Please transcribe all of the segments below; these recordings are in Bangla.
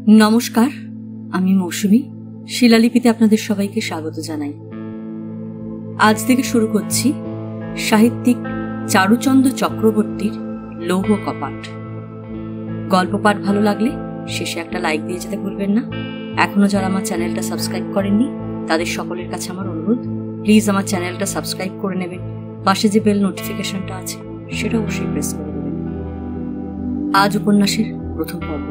নমস্কার, আমি মৌসুমী। শিলালিপিতে আপনাদের সবাইকে স্বাগত জানাই। আজ থেকে শুরু করছি সাহিত্যিক চারুচন্দ্র চক্রবর্তীর লৌহ কপাট। গল্প পাঠ ভালো লাগলে শেষে একটা লাইক দিয়ে যেতে ভুলবেন না। এখনো যারা আমার চ্যানেলটা সাবস্ক্রাইব করেননি তাদের সকলের কাছে আমার অনুরোধ, প্লিজ আমার চ্যানেলটা সাবস্ক্রাইব করে নেবেন। পাশে যে বেল নোটিফিকেশনটা আছে সেটা অবশ্যই প্রেস করে দেবেন। আজ উপন্যাসের প্রথম পর্ব।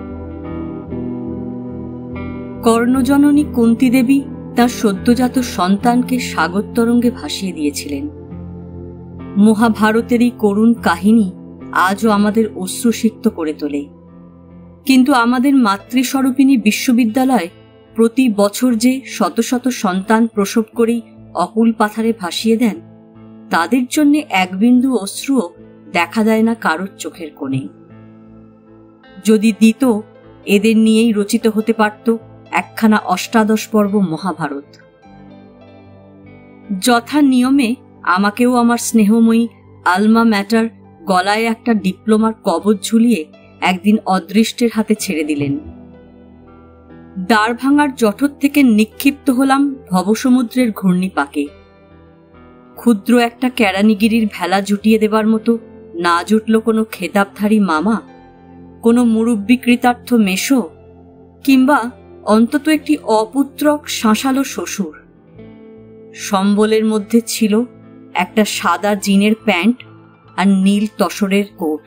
কর্ণজননী কুন্তী দেবী তার সদ্যজাত সন্তানকে সাগর তরঙ্গে ভাসিয়ে দিয়েছিলেন। মহাভারতের এই করুণ কাহিনী আজও আমাদের অশ্রুসিক্ত করে তোলে। কিন্তু আমাদের মাতৃস্বরূপিণী বিশ্ববিদ্যালয় প্রতি বছর যে শত শত সন্তান প্রসব করেই অকুল পাথারে ভাসিয়ে দেন, তাদের জন্য এক বিন্দু অশ্রুও দেখা দেয় না কারোর চোখের কোণে। যদি দিত, এদের নিয়েই রচিত হতে পারত একখানা অষ্টাদশ পর্ব মহাভারত। যথা নিয়মে আমাকেও আমার স্নেহময়ী আলমা ম্যাটার গলায় একটা ডিপ্লোমার কবচ ঝুলিয়ে একদিন অদৃষ্টের হাতে ছেড়ে দিলেন। দ্বার ভাঙার জঠর থেকে নিক্ষিপ্ত হলাম ভবসমুদ্রের ঘূর্ণিপাকে। ক্ষুদ্র একটা কেরানিগিরির ভেলা জুটিয়ে দেবার মতো না জুটল কোনো খেতাবধারী মামা, কোনো মুরব্বী কৃতার্থ মেশো, কিংবা অন্তত একটি অপুত্রক শাঁসালো শ্বশুর। সম্বলের মধ্যে ছিল একটা সাদা জিনের প্যান্ট আর নীল তসরের কোট।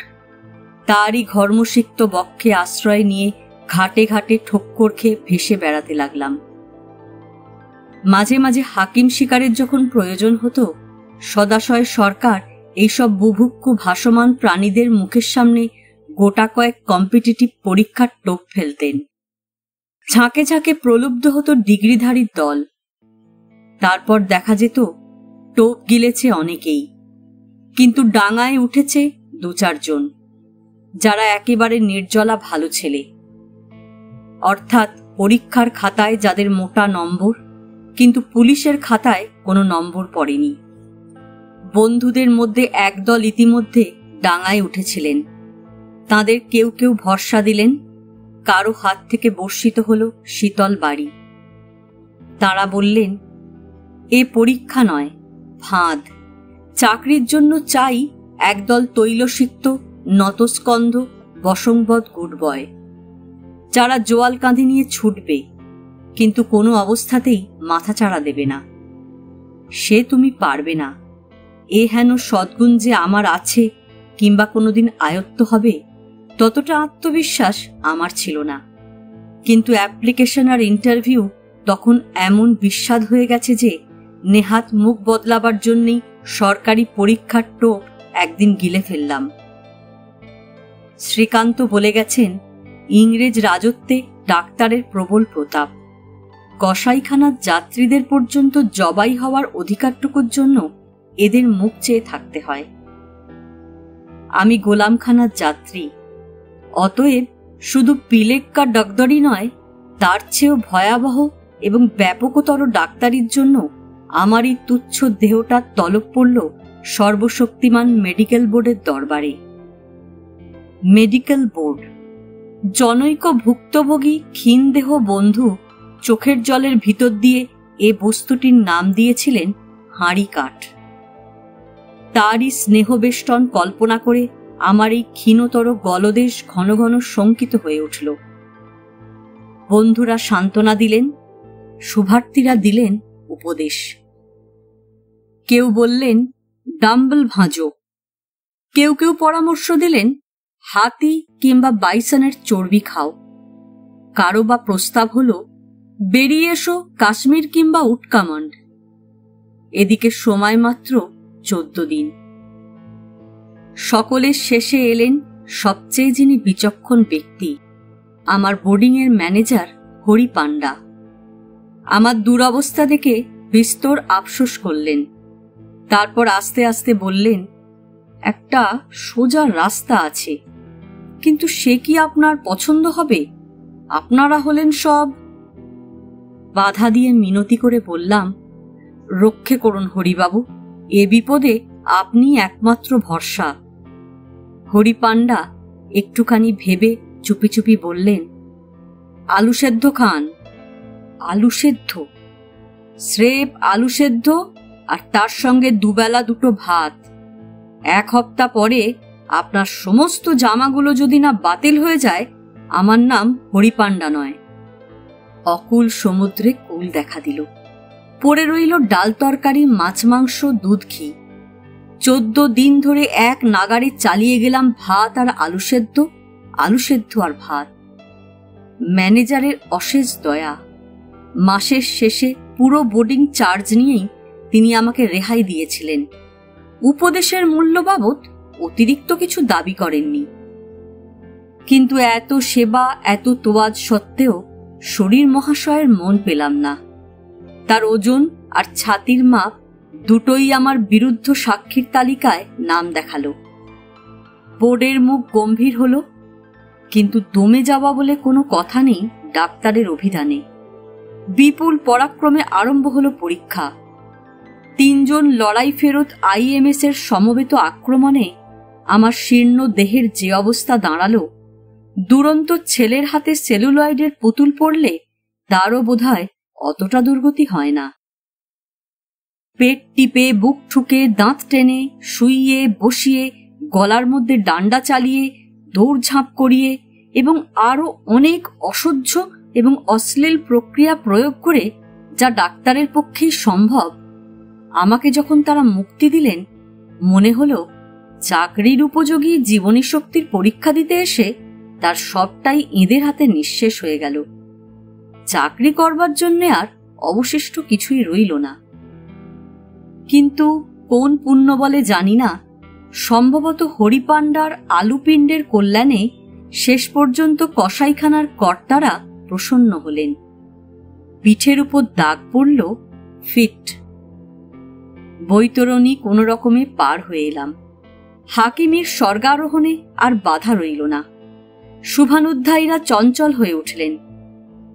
তারই ঘর্মসিক্ত বক্ষে আশ্রয় নিয়ে ঘাটে ঘাটে ঠোক্কর খেয়ে ভেসে বেড়াতে লাগলাম। মাঝে মাঝে হাকিম শিকারের যখন প্রয়োজন হতো, সদাশয় সরকার এইসব বুভুক্ষু ভাসমান প্রাণীদের মুখের সামনে গোটা কয়েক কম্পিটিটিভ পরীক্ষার টোপ ফেলতেন। ঝাঁকে ঝাঁকে প্রলুব্ধ হতো ডিগ্রিধারীর দল। তারপর দেখা যেত টোপ গিলেছে অনেকেই, কিন্তু ডাঙায় উঠেছে দু চারজন, যারা একেবারে নির্জলা ভালো ছেলে। অর্থাৎ পরীক্ষার খাতায় যাদের মোটা নম্বর, কিন্তু পুলিশের খাতায় কোনো নম্বর পড়েনি। বন্ধুদের মধ্যে একদল ইতিমধ্যে ডাঙায় উঠেছিলেন। তাদের কেউ কেউ ভরসা দিলেন, কারো হাত থেকে বর্ষিত হল শীতল বাড়ি। তারা বললেন, এ পরীক্ষা নয়, ফাঁদ। চাকরির জন্য চাই একদল তৈলসিক্ত নতস্কন্ধ বসংবদ গুড বয়, যারা জোয়াল কাঁধে নিয়ে ছুটবে, কিন্তু কোনো অবস্থাতেই মাথাচাড়া দেবে না। সে তুমি পারবে না, এ হেন সদ্গুণ যে আমার আছে কিংবা কোনোদিন আয়ত্ত হবে, ততটা আত্মবিশ্বাস আমার ছিল না। কিন্তু অ্যাপ্লিকেশন আর ইন্টারভিউ তখন এমন বিস্বাদ হয়ে গেছে যে নেহাত মুখ বদলাবার জন্যই সরকারি পরীক্ষার টোপ একদিন গিলে ফেললাম। শ্রীকান্ত বলে গেছেন, ইংরেজ রাজত্বে ডাক্তারের প্রবল প্রতাপ। কসাইখানার যাত্রীদের পর্যন্ত জবাই হওয়ার অধিকারটুকুর জন্য এদের মুখ চেয়ে থাকতে হয়। আমি গোলামখানার যাত্রী, অতএব শুধু পিলেক্কা ডগদরি নয়, তার চেয়েও ভয়াবহ এবং ব্যাপকতর ডাক্তারির জন্য আমার এই তুচ্ছ দেহটার তলব পড়ল সর্বশক্তিমান মেডিকেল বোর্ডের দরবারে। মেডিকেল বোর্ড, জনৈক ভুক্তভোগী ক্ষীণ দেহ বন্ধু চোখের জলের ভিতর দিয়ে এ বস্তুটির নাম দিয়েছিলেন হাঁড়ি কাঠ। তারই স্নেহবেষ্টন কল্পনা করে আমার এই ক্ষীণতর গলদেশ ঘন ঘন শঙ্কিত হয়ে উঠল। বন্ধুরা সান্ত্বনা দিলেন, শুভার্থীরা দিলেন উপদেশ। কেউ বললেন, ডাম্বল ভাঁজো। কেউ কেউ পরামর্শ দিলেন, হাতি কিংবা বাইসনের চর্বি খাও। কারো বা প্রস্তাব হলো, বেরিয়ে এসো কাশ্মীর কিংবা উটকামন্ড। এদিকে সময় মাত্র 14 দিন। সকলের শেষে এলেন সবচেয়ে যিনি বিচক্ষণ ব্যক্তি, আমার বোর্ডিংয়ের ম্যানেজার হরি পান্ডা। আমার দুরবস্থা দেখে বিস্তর আফসোস করলেন। তারপর আস্তে আস্তে বললেন, একটা সোজা রাস্তা আছে, কিন্তু সে কি আপনার পছন্দ হবে? আপনারা হলেন সব। বাধা দিয়ে মিনতি করে বললাম, রক্ষে করুন হরিবাবু, এ বিপদে আপনি একমাত্র ভরসা। হরি পান্ডা একটুখানি ভেবে চুপি চুপি বললেন, আলু সেদ্ধ খান। আলু সেদ্ধ? স্রেফ আলু সেদ্ধ, আর তার সঙ্গে দুবেলা দুটো ভাত। 1 সপ্তাহ পরে আপনার সমস্ত জামাগুলো যদি না বাতিল হয়ে যায়, আমার নাম হরিপাণ্ডা নয়। অকুল সমুদ্রে কুল দেখা দিল। পড়ে রইল ডাল তরকারি, মাছ মাংস, দুধ ঘি। 14 দিন ধরে এক নাগাড়ে চালিয়ে গেলাম ভাত আর আলু সেদ্ধ, আলু সেদ্ধ আর ভাত। ম্যানেজারের অশেষ দয়া। মাসের শেষে পুরো বোর্ডিং চার্জ নিয়েই তিনি আমাকে রেহাই দিয়েছিলেন। উপদেশের মূল্য বাবদ অতিরিক্ত কিছু দাবি করেননি। কিন্তু এত সেবা, এত তোয়াজ সত্ত্বেও শরীর মহাশয়ের মন পেলাম না। তার ওজন আর ছাতির মাপ দুটোই আমার বিরুদ্ধ সাক্ষীর তালিকায় নাম দেখালো। বোর্ডের মুখ গম্ভীর হলো, কিন্তু দমে যাওয়া বলে কোনো কথা নেই ডাক্তারের অভিধানে। বিপুল পরাক্রমে আরম্ভ হলো পরীক্ষা। 3 জন লড়াই ফেরত IMS এর সমবেত আক্রমণে আমার শীর্ণ দেহের যে অবস্থা দাঁড়ালো, দুরন্ত ছেলের হাতে সেলুলয়েডের পুতুল পড়লে তারও বোধহয় অতটা দুর্গতি হয় না। পেট টিপে, বুক ঠুকে, দাঁত টেনে, শুইয়ে বসিয়ে, গলার মধ্যে ডান্ডা চালিয়ে, দৌড়ঝাঁপ করিয়ে এবং আরো অনেক অসহ্য এবং অশ্লীল প্রক্রিয়া প্রয়োগ করে, যা ডাক্তারের পক্ষেই সম্ভব, আমাকে যখন তারা মুক্তি দিলেন, মনে হলো চাকরির উপযোগী জীবনী শক্তির পরীক্ষা দিতে এসে তার সবটাই এঁদের হাতে নিঃশেষ হয়ে গেল। চাকরি করবার জন্য আর অবশিষ্ট কিছুই রইল না। কিন্তু কোন পুণ্য বলে জানি না, সম্ভবত হরিপাণ্ডার আলুপিণ্ডের কল্যাণে শেষ পর্যন্ত কসাইখানার কর্তারা প্রসন্ন হলেন। পিঠের উপর দাগ পড়ল, ফিট। বৈতরণী কোনো রকমে পার হয়ে এলাম। হাকিমের স্বর্গারোহণে আর বাধা রইল না। শুভানুধ্যায়ীরা চঞ্চল হয়ে উঠলেন।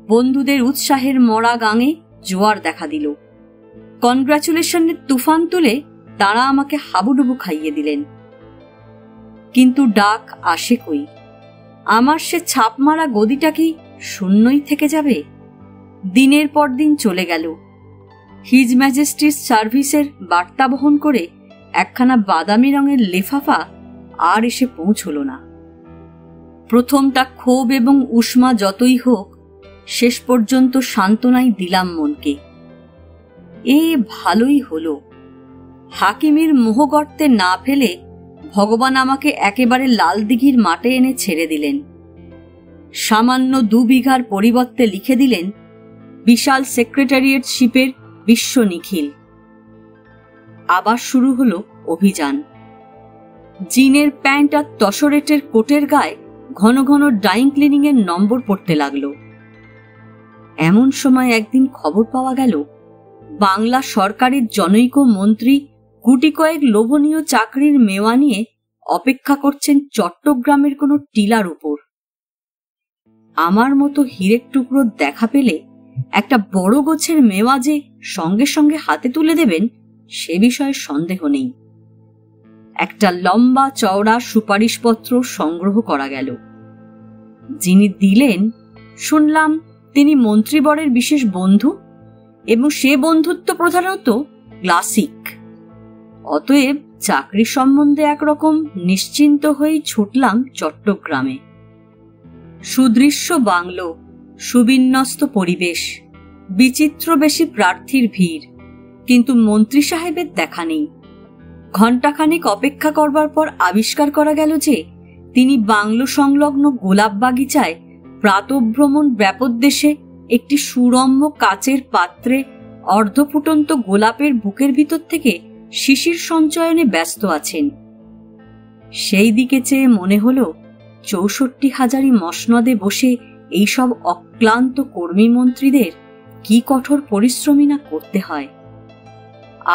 বন্ধুদের উৎসাহের মরা গাঙে জোয়ার দেখা দিল। কনগ্রাচুলেশনের তুফান তুলে তারা আমাকে হাবুডুবু খাইয়ে দিলেন। কিন্তু ডাক আসে কই? আমার সে ছাপ মারা গদিটা কি শূন্যই থেকে যাবে? দিনের পর দিন চলে গেল। হিজ ম্যাজেস্টিস সার্ভিসের বার্তা বহন করে একখানা বাদামি রঙের লেফাফা আর এসে পৌঁছল না। প্রথমটা ক্ষোভ এবং উষ্মা যতই হোক, শেষ পর্যন্ত সান্ত্বনাই দিলাম মনকে। এ ভালোই হলো। হাকিমের মোহগর্তে না ফেলে ভগবান আমাকে একেবারে লাল দিঘির মাঠে এনে ছেড়ে দিলেন। সামান্য 2 বিঘার পরিবর্তে লিখে দিলেন বিশাল সেক্রেটারিয়েট শিপের বিশ্ব নিখিল। আবার শুরু হলো অভিযান। জিনের প্যান্ট আর তসরেটের কোটের গায়ে ঘন ঘন ড্রাইং ক্লিনিং এর নম্বর পড়তে লাগলো। এমন সময় একদিন খবর পাওয়া গেল, বাংলা সরকারের জনৈক মন্ত্রী গুটি কয়েক লোভনীয় চাকরির মেওয়া নিয়ে অপেক্ষা করছেন চট্টগ্রামের কোনো টিলার উপর। আমার মতো হিরের টুকরো দেখা পেলে একটা বড় গোছের মেওয়া যে সঙ্গে সঙ্গে হাতে তুলে দেবেন, সে বিষয়ে সন্দেহ নেই। একটা লম্বা চওড়া সুপারিশপত্র সংগ্রহ করা গেল। যিনি দিলেন, শুনলাম তিনি মন্ত্রীবরের বিশেষ বন্ধু, এবং সে বন্ধুত্ব প্রধানত ক্লাসিক। অতএব চাকরি সম্বন্ধে একরকম নিশ্চিন্ত হয়েই ছুটলাম চট্টগ্রামে। সুদৃশ্য বাংলো, সুবিন্যস্ত পরিবেশ, বিচিত্র বেশি প্রার্থীর ভিড়, কিন্তু মন্ত্রী সাহেবের দেখা নেই। ঘণ্টাখানেক অপেক্ষা করবার পর আবিষ্কার করা গেল যে তিনি বাংলো সংলগ্ন গোলাপ বাগিচায় প্রাতঃভ্রমণ ব্যাপোদ্দেশে একটি সুরম্য কাচের পাত্রে অর্ধফুটন্ত গোলাপের বুকের ভিতর থেকে শিশির সঞ্চয়নে ব্যস্ত আছেন। সেই দিকে চেয়ে মনে হল 64 হাজারি মসনদে বসে এইসব অক্লান্ত কর্মী মন্ত্রীদের কি কঠোর পরিশ্রমী না করতে হয়।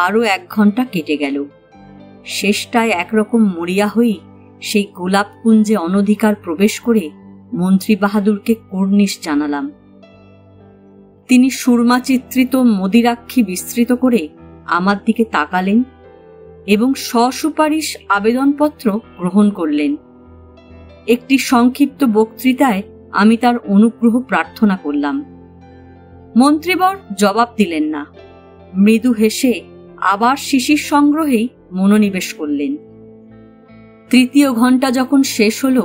আরও 1 ঘন্টা কেটে গেল। শেষটায় একরকম মরিয়া হই সেই গোলাপ কুঞ্জে অনধিকার প্রবেশ করে মন্ত্রী বাহাদুরকে কুর্নিশ জানালাম। তিনি সুরমা চিত্রিত মদিরাক্ষী বিস্তৃত করে আমার দিকে তাকালেন এবং সসুপারিশ আবেদনপত্র গ্রহণ করলেন। একটি সংক্ষিপ্ত বক্তৃতায় আমি তার অনুগ্রহ প্রার্থনা করলাম। মন্ত্রীবর জবাব দিলেন না। মৃদু হেসে আবার শিশির সংগ্রহেই মনোনিবেশ করলেন। তৃতীয় ঘণ্টা যখন শেষ হল,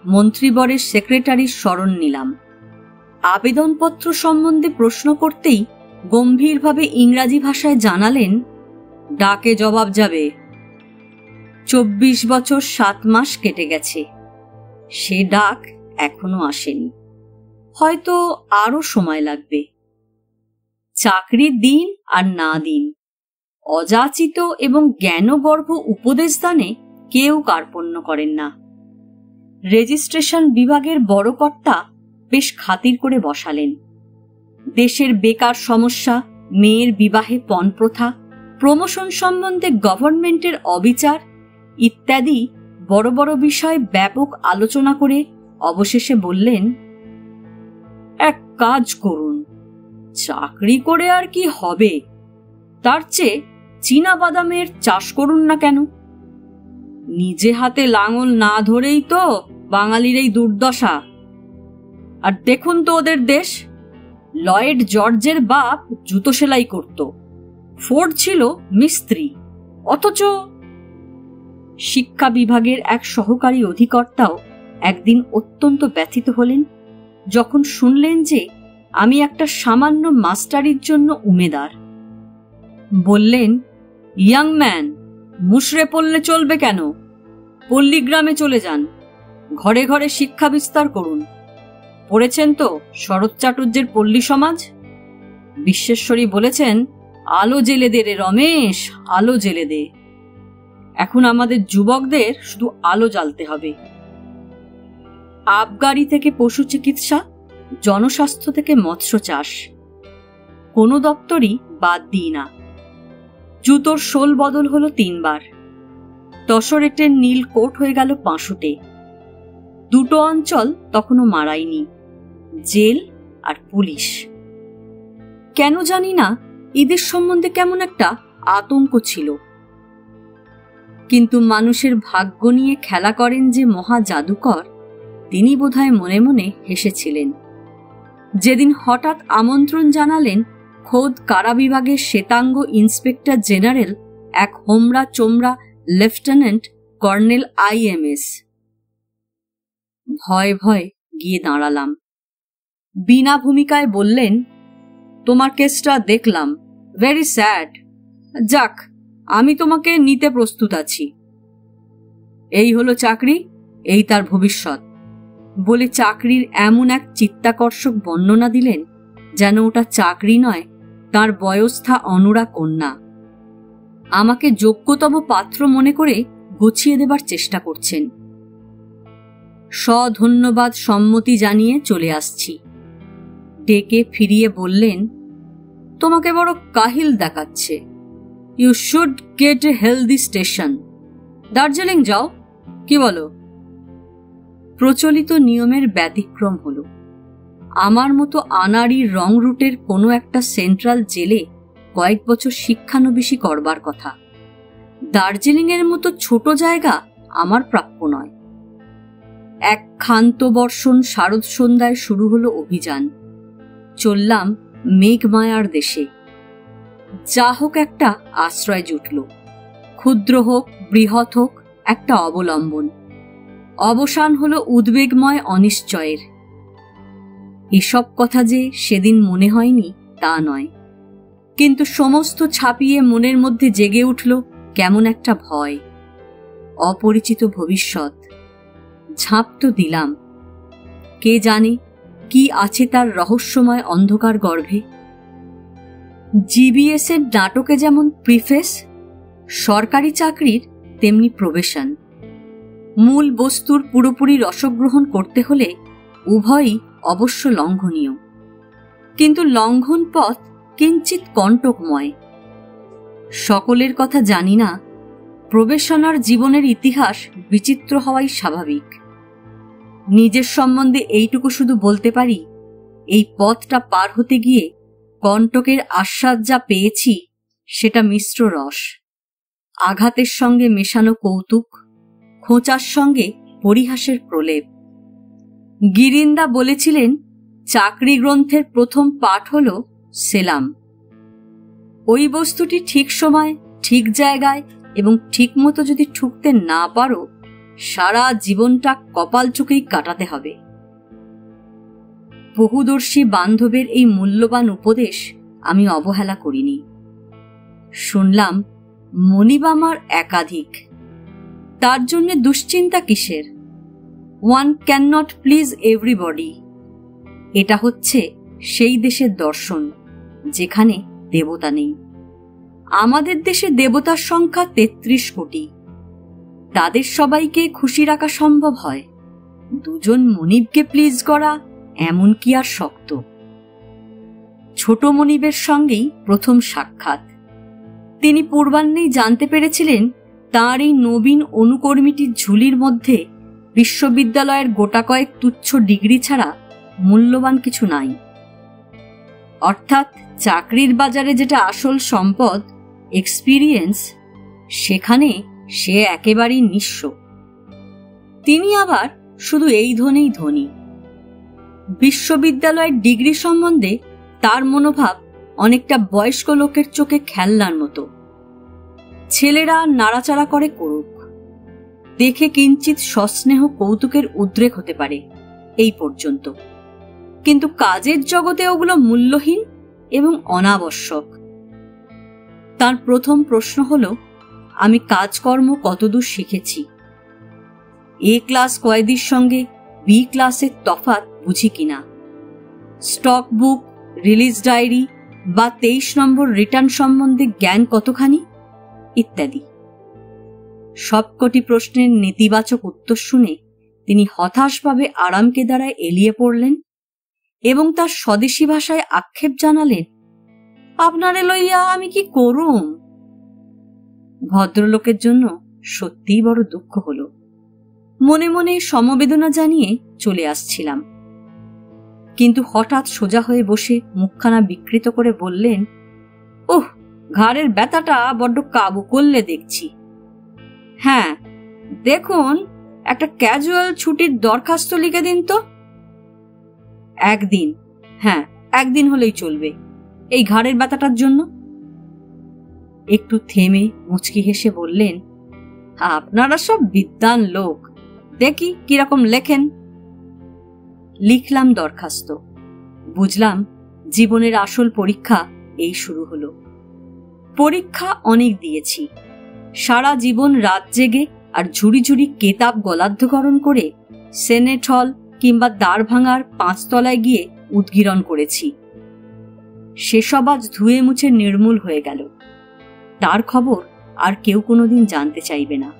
মন্ত্রীবরের সেক্রেটারির শরণ নিলাম। আবেদনপত্র সম্বন্ধে প্রশ্ন করতেই গম্ভীরভাবে ইংরাজি ভাষায় জানালেন, ডাকে জবাব যাবে। 24 বছর 7 মাস কেটে গেছে, সে ডাক এখনো আসেনি। হয়তো আরো সময় লাগবে। চাকরির দিন আর না দিন, অযাচিত এবং জ্ঞানগর্ভ উপদেশদানে কেউ কার্পণ্য করেন না। রেজিস্ট্রেশন বিভাগের বড় কর্তা বেশ খাতির করে বসালেন। দেশের বেকার সমস্যা, মেয়ের বিবাহে পণ প্রথা, প্রমোশন সম্বন্ধে গভর্নমেন্টের অবিচার ইত্যাদি বড় বড় বিষয়ে ব্যাপক আলোচনা করে অবশেষে বললেন, এক কাজ করুন, চাকরি করে আর কি হবে, তার চেয়ে চীনা বাদামের চাষ করুন না কেন? নিজে হাতে লাঙল না ধরেই তো বাঙালির এই দুর্দশা। আর দেখুন তো ওদের দেশ, লয়েড জর্জের বাপ জুতো সেলাই করত, ফোর্ড ছিল মিস্ত্রি, অথচ শিক্ষা বিভাগের এক সহকারী অধিকর্তাও একদিন অত্যন্ত ব্যথিত হলেন যখন শুনলেন যে আমি একটা সামান্য মাস্টারির জন্য উমেদার। বললেন, ইয়াং ম্যান, মুশড়ে পড়লে চলবে কেন? পল্লীগ্রামে চলে যান, ঘরে ঘরে শিক্ষা বিস্তার করুন। পড়েছেন তো শরৎ চাটুর্যের পল্লী সমাজ? বিশ্বেশ্বরী বলেছেন, আলো জেলে দে রে রমেশ, আলো জেলে দে। এখন আমাদের যুবকদের শুধু আলো জ্বালতে হবে। আবগারি থেকে পশু চিকিৎসা, জনস্বাস্থ্য থেকে মৎস্য চাষ, কোনো দপ্তরই বাদ দিই না। জুতোর সোল বদল হলো 3 বার। তসরেটের নীল কোট হয়ে গেল 500টে। 2টো অঞ্চল তখনও মারাইনি, জেল আর পুলিশ। কেন জানি না এদের সম্বন্ধে কেমন একটা আতঙ্ক ছিল। কিন্তু মানুষের ভাগ্য নিয়ে খেলা করেন যে মহা জাদুকর, তিনি বোধহয় মনে মনে হেসেছিলেন। যেদিন হঠাৎ আমন্ত্রণ জানালেন খোদ কারা বিভাগের শ্বেতাঙ্গ ইন্সপেক্টর জেনারেল এক হোমরা চোমরা লেফটেন্যান্ট কর্নেল IMS, ভয় ভয় গিয়ে দাঁড়ালাম। বিনা ভূমিকায় বললেন, তোমার কেসটা দেখলাম, ভেরি স্যাড। যাক, আমি তোমাকে নিতে প্রস্তুত আছি। এই হলো চাকরি, এই তার ভবিষ্যৎ বলে চাকরির এমন এক চিত্তাকর্ষক বর্ণনা দিলেন যেন ওটা চাকরি নয়, তার বয়স্থা অনুরা কন্যা। আমাকে যোগ্যতম পাত্র মনে করে গুছিয়ে দেবার চেষ্টা করছেন। সধন্যবাদ সম্মতি জানিয়ে চলে আসছি। ডেকে ফিরিয়ে বললেন, তোমাকে বড় কাহিল দেখাচ্ছে। You should get a healthy station. Darjeeling যাও, কি বলো? প্রচলিত নিয়মের ব্যতিক্রম হলো। আমার মতো আনাড়ির রং রুটের কোনো একটা সেন্ট্রাল জেলে কয়েক বছর শিক্ষানবিশি করবার কথা। দার্জিলিং এর মতো ছোট জায়গা আমার প্রাপ্য নয়। এক ক্ষান্ত বর্ষণ শারদ সন্ধ্যায় শুরু হলো অভিযান। চললাম মেঘমায়ার দেশে। যা হোক একটা আশ্রয় জুটল, ক্ষুদ্র হোক বৃহৎ হোক, একটা অবলম্বন। অবসান হলো উদ্বেগময় অনিশ্চয়ের। এসব কথা যে সেদিন মনে হয়নি তা নয়, কিন্তু সমস্ত ছাপিয়ে মনের মধ্যে জেগে উঠল কেমন একটা ভয়। অপরিচিত ভবিষ্যৎ। ঝাঁপ তো দিলাম, কে জানে কি আছে তার রহস্যময় অন্ধকার গর্ভে। GBS এর নাটকে যেমন প্রিফেস, সরকারি চাকরির তেমনি প্রবেশন। মূল বস্তুর পুরোপুরি রসগ্রহণ করতে হলে উভয়ই অবশ্য লঙ্ঘনীয়, কিন্তু লঙ্ঘন পথ কিঞ্চিত কণ্টকময়। সকলের কথা জানি না, প্রবেশনার জীবনের ইতিহাস বিচিত্র হওয়াই স্বাভাবিক। নিজের সম্বন্ধে এইটুকু শুধু বলতে পারি, এই পথটা পার হতে গিয়ে কণ্টকের আস্বাদ যা পেয়েছি সেটা মিশ্র রস। আঘাতের সঙ্গে মেশানো কৌতুক, খোঁচার সঙ্গে পরিহাসের প্রলেপ। গিরিন্দা বলেছিলেন, চাকরি গ্রন্থের প্রথম পাঠ হল সেলাম। ওই বস্তুটি ঠিক সময়, ঠিক জায়গায় এবং ঠিক মতো যদি ঠুকতে না পারো, সারা জীবনটা কপাল চুকেই কাটাতে হবে। বহুদর্শী বান্ধবের এই মূল্যবান উপদেশ আমি অবহেলা করিনি। শুনলাম, মনিব আমার একাধিক, তার জন্য দুশ্চিন্তা কিসের? One can not please everybody. এটা হচ্ছে সেই দেশের দর্শন যেখানে দেবতা নেই। আমাদের দেশে দেবতার সংখ্যা 33 কোটি। তাদের সবাইকে খুশি রাখা সম্ভব হয়? দুজন মনিবকে প্লিজ করা এমন কি আর শক্ত? ছোট মনিবের সঙ্গেই প্রথম সাক্ষাৎ। তিনি পূর্বাহ্নেই জানতে পেরেছিলেন তাঁর এই নবীন অনুকর্মীটির ঝুলির মধ্যে বিশ্ববিদ্যালয়ের গোটা কয়েক তুচ্ছ ডিগ্রি ছাড়া মূল্যবান কিছু নাই। অর্থাৎ চাকরির বাজারে যেটা আসল সম্পদ, এক্সপিরিয়েন্স, সেখানে সে একেবারেই নিঃস্ব। তিনি আবার শুধু এই ধনেই ধনী। বিশ্ববিদ্যালয়ের ডিগ্রি সম্বন্ধে তার মনোভাব অনেকটা বয়স্ক লোকের চোখে খেলনার মতো। ছেলেরা নাড়াচাড়া করে করুক, দেখে কিঞ্চিত সস্নেহ কৌতুকের উদ্রেক হতে পারে, এই পর্যন্ত। কিন্তু কাজের জগতে ওগুলো মূল্যহীন এবং অনাবশ্যক। তার প্রথম প্রশ্ন হল, আমি কাজকর্ম কতদূর শিখেছি? এ ক্লাস কয়েদির সঙ্গে বি ক্লাসের তফাৎ বুঝি কিনা? স্টক বুক, রিলিজ ডায়েরি বা 23 নম্বর রিটার্ন সম্বন্ধে জ্ঞান কতখানি, ইত্যাদি। সবকটি প্রশ্নের নেতিবাচক উত্তর শুনে তিনি হতাশভাবে আরামকেদারায় এলিয়ে পড়লেন এবং তার স্বদেশী ভাষায় আক্ষেপ জানালেন, আপনারে লইয়া আমি কি করুম? ভদ্রলোকের জন্য সত্যিই বড় দুঃখ হল। মনে মনে সমবেদনা জানিয়ে চলে আসছিলাম, কিন্তু হঠাৎ সোজা হয়ে বসে মুখখানা বিকৃত করে বললেন, ওহ, ঘাড়ের ব্যথাটা বড্ড কাবু করলে দেখছি। হ্যাঁ, দেখুন, একটা ক্যাজুয়াল ছুটির দরখাস্ত লিখে দিন তো। একদিন? হ্যাঁ, একদিন হলেই চলবে, এই ঘাড়ের ব্যথাটার জন্য। একটু থেমে মুচকি হেসে বললেন, আপনারা সব বিদ্বান লোক, দেখি কিরকম লেখেন। লিখলাম দরখাস্ত। বুঝলাম জীবনের আসল পরীক্ষা এই শুরু হলো। পরীক্ষা অনেক দিয়েছি, সারা জীবন রাত জেগে আর ঝুড়ি ঝুড়ি কেতাব গলাধ্যকরণ করে সেনেট হল কিংবা দ্বারভাঙার 5 তলায় গিয়ে উদ্গীরণ করেছি। সেসব আজ ধুয়ে মুছে নির্মূল হয়ে গেল। তার খবর আর কেউ কোনোদিন জানতে চাইবে না।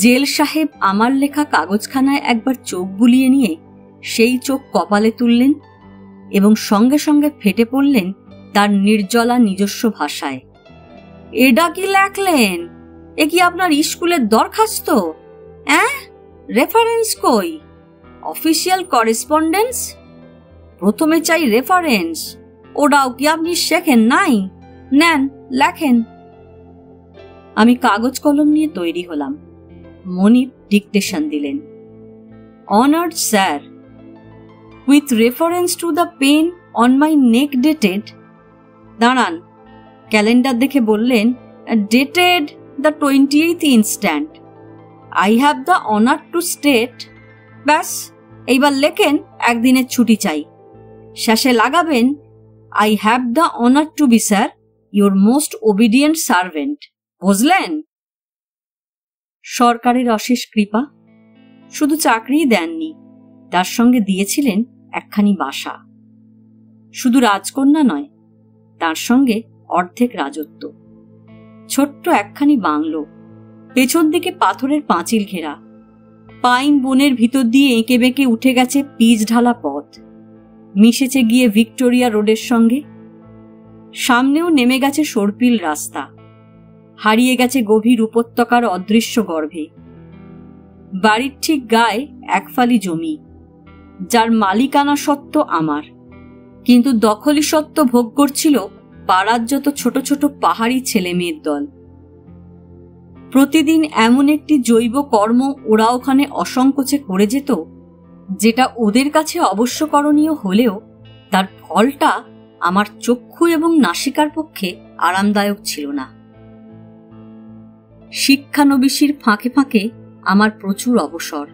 জেল সাহেব আমার লেখা কাগজখানায় একবার চোখ বুলিয়ে নিয়ে সেই চোখ কপালে তুললেন এবং সঙ্গে সঙ্গে ফেটে পড়লেন তার নির্জলা নিজস্ব ভাষায়, এটা কি লেখলেন? এ কি আপনার স্কুলের দরখাস্ত? রেফারেন্স কই? Official correspondence? প্রথমে চাই রেফারেন্স। ওটাও কি আপনি শেখেন নাই? নেন, লেখেন। আমি কাগজ কলম নিয়ে তৈরি হলাম। মনিব ডিকটেশন দিলেন, honoured sir, with reference to the pen on my neck dated. দাঁড়ান, ক্যালেন্ডার দেখে বললেন, dated the 28th instant. I have the honour to state. ব্যাস, এইবার লেখেন একদিনের ছুটি চাই। শেষে লাগাবেন, I have the honour to be sir your most obedient servant. বুঝলেন? সরকারের অশেষ কৃপা। শুধু চাকরিই দেননি, তার সঙ্গে দিয়েছিলেন একখানি বাসা। শুধু রাজকন্যা নয়, তার সঙ্গে অর্ধেক রাজত্ব। ছোট্ট একখানি বাংলো, পেছন দিকে পাথরের পাঁচিল ঘেরা। পাইন বনের ভিতর দিয়ে এঁকে বেঁকে উঠে গেছে পিচ ঢালা পথ, মিশেছে গিয়ে ভিক্টোরিয়া রোডের সঙ্গে। সামনেও নেমে গেছে সর্পিল রাস্তা, হারিয়ে গেছে গভীর উপত্যকার অদৃশ্য গর্ভে। বাড়ির ঠিক গায়ে একফালি জমি, যার মালিকানা সত্ত্ব আমার, কিন্তু দখলি সত্ত্ব ভোগ করছিল পাড়ার যত ছোট ছোট পাহাড়ি ছেলে মেয়ের দল। প্রতিদিন এমন একটি জৈব কর্ম ওরা ওখানে অসংকোচে করে যেত যেটা ওদের কাছে অবশ্যকরণীয় হলেও তার ফলটা আমার চক্ষু এবং নাসিকার পক্ষে আরামদায়ক ছিল না। শিক্ষানবিশির ফাঁকে ফাঁকে আমার প্রচুর অবসর।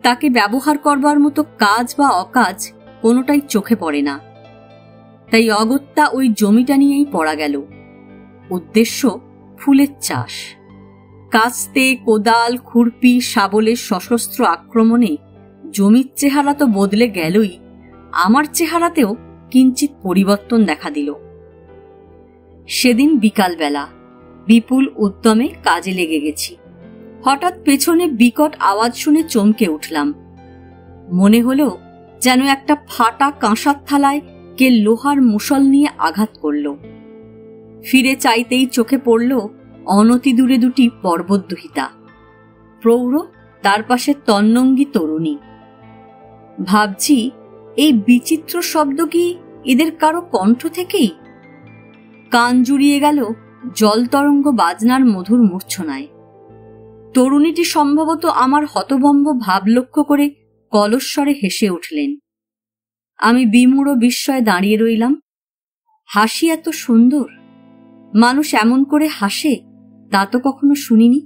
তাকে ব্যবহার করবার মতো কাজ বা অকাজ কোনোটাই চোখে পড়ে না। তাই অগত্যা ওই জমিটা নিয়েই পড়া গেল। উদ্দেশ্য ফুলের চাষ। কাস্তে, কোদাল, খুরপি, শাবলের সশস্ত্র আক্রমণে জমির চেহারা তো বদলে গেলই, আমার চেহারাতেও কিঞ্চিত পরিবর্তন দেখা দিল। সেদিন বিকালবেলা বিপুল উদ্যমে কাজে লেগে গেছি। হঠাৎ পেছনে বিকট আওয়াজ শুনে চমকে উঠলাম। মনে হলো যেন একটা ফাটা কাঁসার থালায় কে লোহার মুষল নিয়ে আঘাত করল। ফিরে চাইতেই চোখে পড়ল অনতি দূরে দুটি পর্বতদুহিতা, প্রৌঢ়, তার পাশে তন্নঙ্গী তরুণী। ভাবছি, এই বিচিত্র শব্দ কি এদের কারো কণ্ঠ থেকেই? কান জুড়িয়ে গেল জলতরঙ্গ বাজনার মধুর মূর্ছনায়। তরুণীটি সম্ভবত আমার হতভম্ব ভাব লক্ষ্য করে কলস্বরে হেসে উঠলেন। আমি বিমূঢ় বিস্ময়ে দাঁড়িয়ে রইলাম। হাসি এত সুন্দর, মানুষ এমন করে হাসে তা তো কখনো শুনিনি।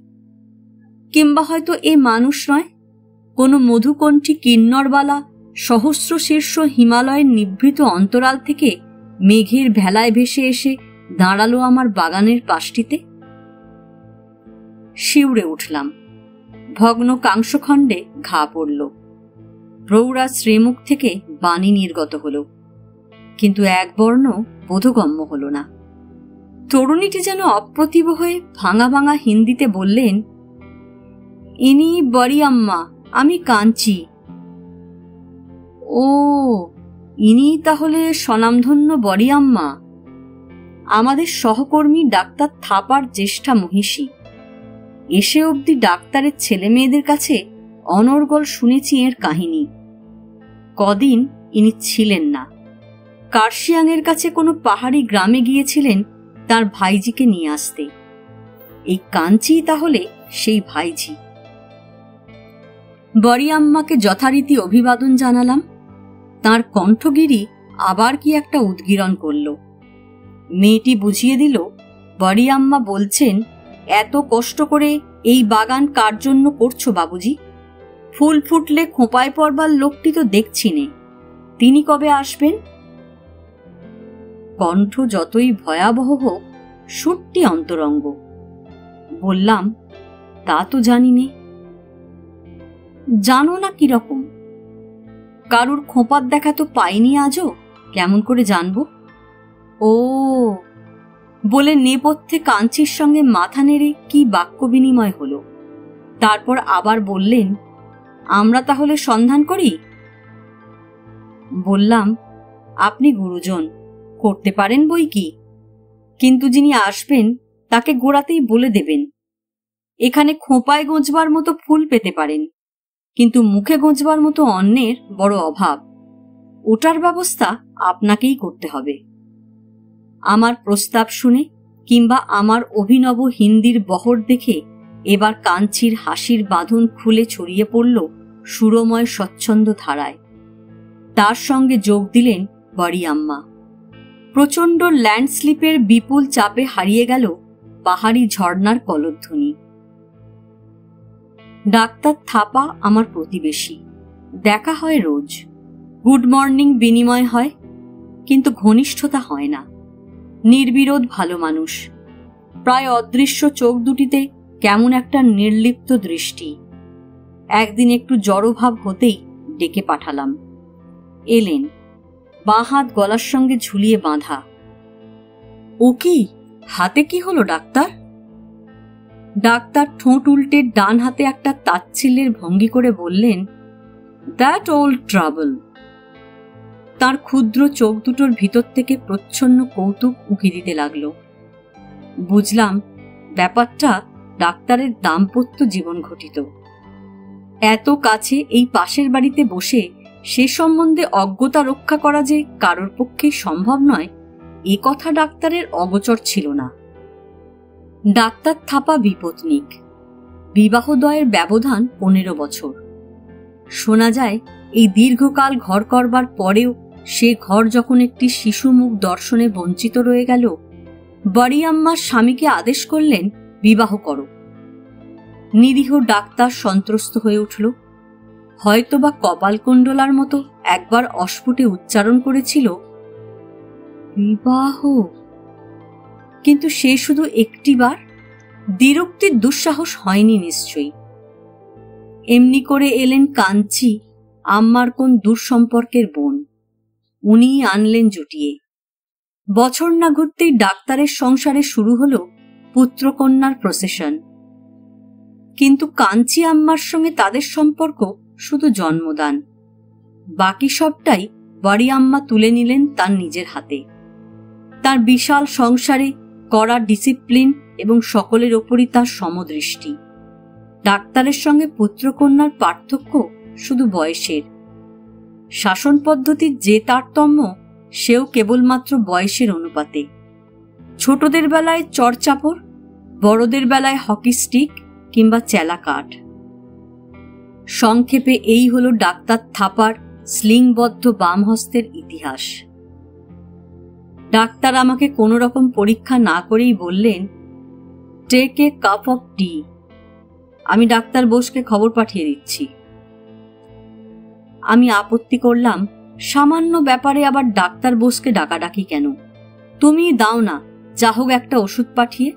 কিংবা হয়তো এ মানুষ নয়, কোনো মধুকণ্ঠী কিন্নরবালা সহস্র শীর্ষ হিমালয়ের নিভৃত অন্তরাল থেকে মেঘের ভেলায় ভেসে এসে দাঁড়ালো আমার বাগানের পাশটিতে। শিউরে উঠলাম। ভগ্ন কাংশখণ্ডে ঘা পড়ল। প্রৌঢ়া শ্রীমুখ থেকে বাণী নির্গত হল, কিন্তু এক বর্ণ বোধগম্য হল না। তরুণীটি যেন অপ্রতিভ হয়ে ভাঙা ভাঙা হিন্দিতে বললেন, ইনি বড়ি আম্মা, আমি কাঞ্চি। ও, ইনি তাহলে স্বনামধন্য বড়ি আম্মা, আমাদের সহকর্মী ডাক্তার থাপার জ্যেষ্ঠা মহিষী। এসে অবধি ডাক্তারের ছেলে মেয়েদের কাছে অনর্গল শুনেছি এর কাহিনী। কদিন ইনি ছিলেন না, কার্শিয়াংয়ের কাছে কোনো পাহাড়ি গ্রামে গিয়েছিলেন তার ভাইজিকে নিয়ে আসতে। এই কাঞ্চি তাহলে সেই ভাইজি। বড়ি আম্মাকে যথারীতি অভিবাদন জানালাম। তার কণ্ঠগিরি আবার কি একটা উদ্গীরণ করল। মেয়েটি বুঝিয়ে দিল, বড়ি আম্মা বলছেন, এত কষ্ট করে এই বাগান কার জন্য করছো বাবুজি? ফুল ফুটলে খোঁপায় পড়বার লোকটি তো দেখছি নে, তিনি কবে আসবেন? কণ্ঠ যতই ভয়াবহ হোক, সুরটি অন্তরঙ্গ। বললাম, তা তো জানি নে। জানো না কিরকম? কারুর খোঁপার দেখা তো পাইনি আজও, কেমন করে জানবো? ও, বলে নেপথ্যে কাঞ্চির সঙ্গে মাথা নেড়ে কি বাক্য বিনিময় হলো। তারপর আবার বললেন, আমরা তাহলে সন্ধান করি? বললাম, আপনি গুরুজন, করতে পারেন বই কি, কিন্তু যিনি আসবেন তাকে গোড়াতেই বলে দেবেন, এখানে খোঁপায় গোঁজবার মতো ফুল পেতে পারেন, কিন্তু মুখে গোঁজবার মতো অন্যের বড় অভাব। ওটার ব্যবস্থা আপনাকেই করতে হবে। আমার প্রস্তাব শুনে কিংবা আমার অভিনব হিন্দির বহর দেখে এবার কাঞ্চির হাসির বাঁধন খুলে ছড়িয়ে পড়ল সুরময় স্বচ্ছন্দ ধারায়। তার সঙ্গে যোগ দিলেন বড়ি আম্মা। প্রচণ্ড ল্যান্ডস্লিপের বিপুল চাপে হারিয়ে গেল পাহাড়ি ঝর্ণার কলধ্বনি। ডাক্তার থাপা আমার প্রতিবেশী, দেখা হয় রোজ, গুড মর্নিং বিনিময় হয়, কিন্তু ঘনিষ্ঠতা হয় না। নির্বিরোধ ভালো মানুষ, প্রায় অদৃশ্য চোখ দুটিতে কেমন একটা নির্লিপ্ত দৃষ্টি। একদিন একটু জড়ভাব হতেই ডেকে পাঠালাম। এলেন, বাঁ হাত গলার সঙ্গে ঝুলিয়ে বাঁধা। ও কি, হাতে কি হলো ডাক্তার? ডাক্তার ঠোঁট উল্টে ডান হাতে একটা তাচ্ছিল্যের ভঙ্গি করে বললেন, দ্যাট ওল্ড ট্রাবল। তার ক্ষুদ্র চোখ দুটোর ভিতর থেকে প্রচ্ছন্ন কৌতুক উঁকি দিতে লাগলো। বুঝলাম ব্যাপারটা ডাক্তারের দাম্পত্য জীবন ঘটিত। এত কাছে এই পাশের বাড়িতে বসে সে সম্বন্ধে অজ্ঞতা রক্ষা করা যে কারোর পক্ষেই সম্ভব নয়, এ কথা ডাক্তারের অগোচর ছিল না। ডাক্তার থাপা বিপত্নিক, বিবাহদয়ের ব্যবধান 15 বছর। শোনা যায় এই দীর্ঘকাল ঘর করবার পরেও সে ঘর যখন একটি শিশু মুখ দর্শনে বঞ্চিত রয়ে গেল, বাড়ি আম্মার স্বামীকে আদেশ করলেন, বিবাহ করো। নিরীহ ডাক্তার সন্ত্রস্ত হয়ে উঠল। হয়তোবা কপালকুণ্ডলার মতো একবার অস্ফুটে উচ্চারণ করেছিল, বিবাহ। কিন্তু সে শুধু একটিবার, দ্বিরুক্তির দুঃসাহস হয়নি নিশ্চয়ই। এমনি করে এলেন কাঞ্চি, আম্মার কোন দূর সম্পর্কের বোন। উনিই আনলেন জুটিয়ে। বছর না ঘুরতেই ডাক্তারের সংসারে শুরু হল পুত্রকন্যার প্রসেশন। কিন্তু কাঞ্চি আম্মার সঙ্গে তাদের সম্পর্ক শুধু জন্মদান। বাকি সবটাই বাড়ি আম্মা তুলে নিলেন তার নিজের হাতে। তার বিশাল সংসারে কড়া ডিসিপ্লিন এবং সকলের ওপরই তার সমদৃষ্টি। ডাক্তারের সঙ্গে পুত্রকন্যার পার্থক্য শুধু বয়সের। শাসন পদ্ধতির যে তারতম্য, সেও কেবলমাত্র বয়সের অনুপাতে। ছোটদের বেলায় চড়চাপড়, বড়দের বেলায় হকি স্টিক কিংবা চেলা কাঠ। সংক্ষেপে এই হল ডাক্তার থাপার স্লিংবদ্ধ বাম হস্তের ইতিহাস। ডাক্তার আমাকে কোনো রকম পরীক্ষা না করেই বললেন, টেক এ কাপ অফ টি। আমি ডাক্তার বোসকে খবর পাঠিয়ে দিচ্ছি। আমি আপত্তি করলাম, সামান্য ব্যাপারে আবার ডাক্তার বোসকে ডাকাডাকি কেন? তুমি দাও না, যা হোক একটা ওষুধ পাঠিয়ে।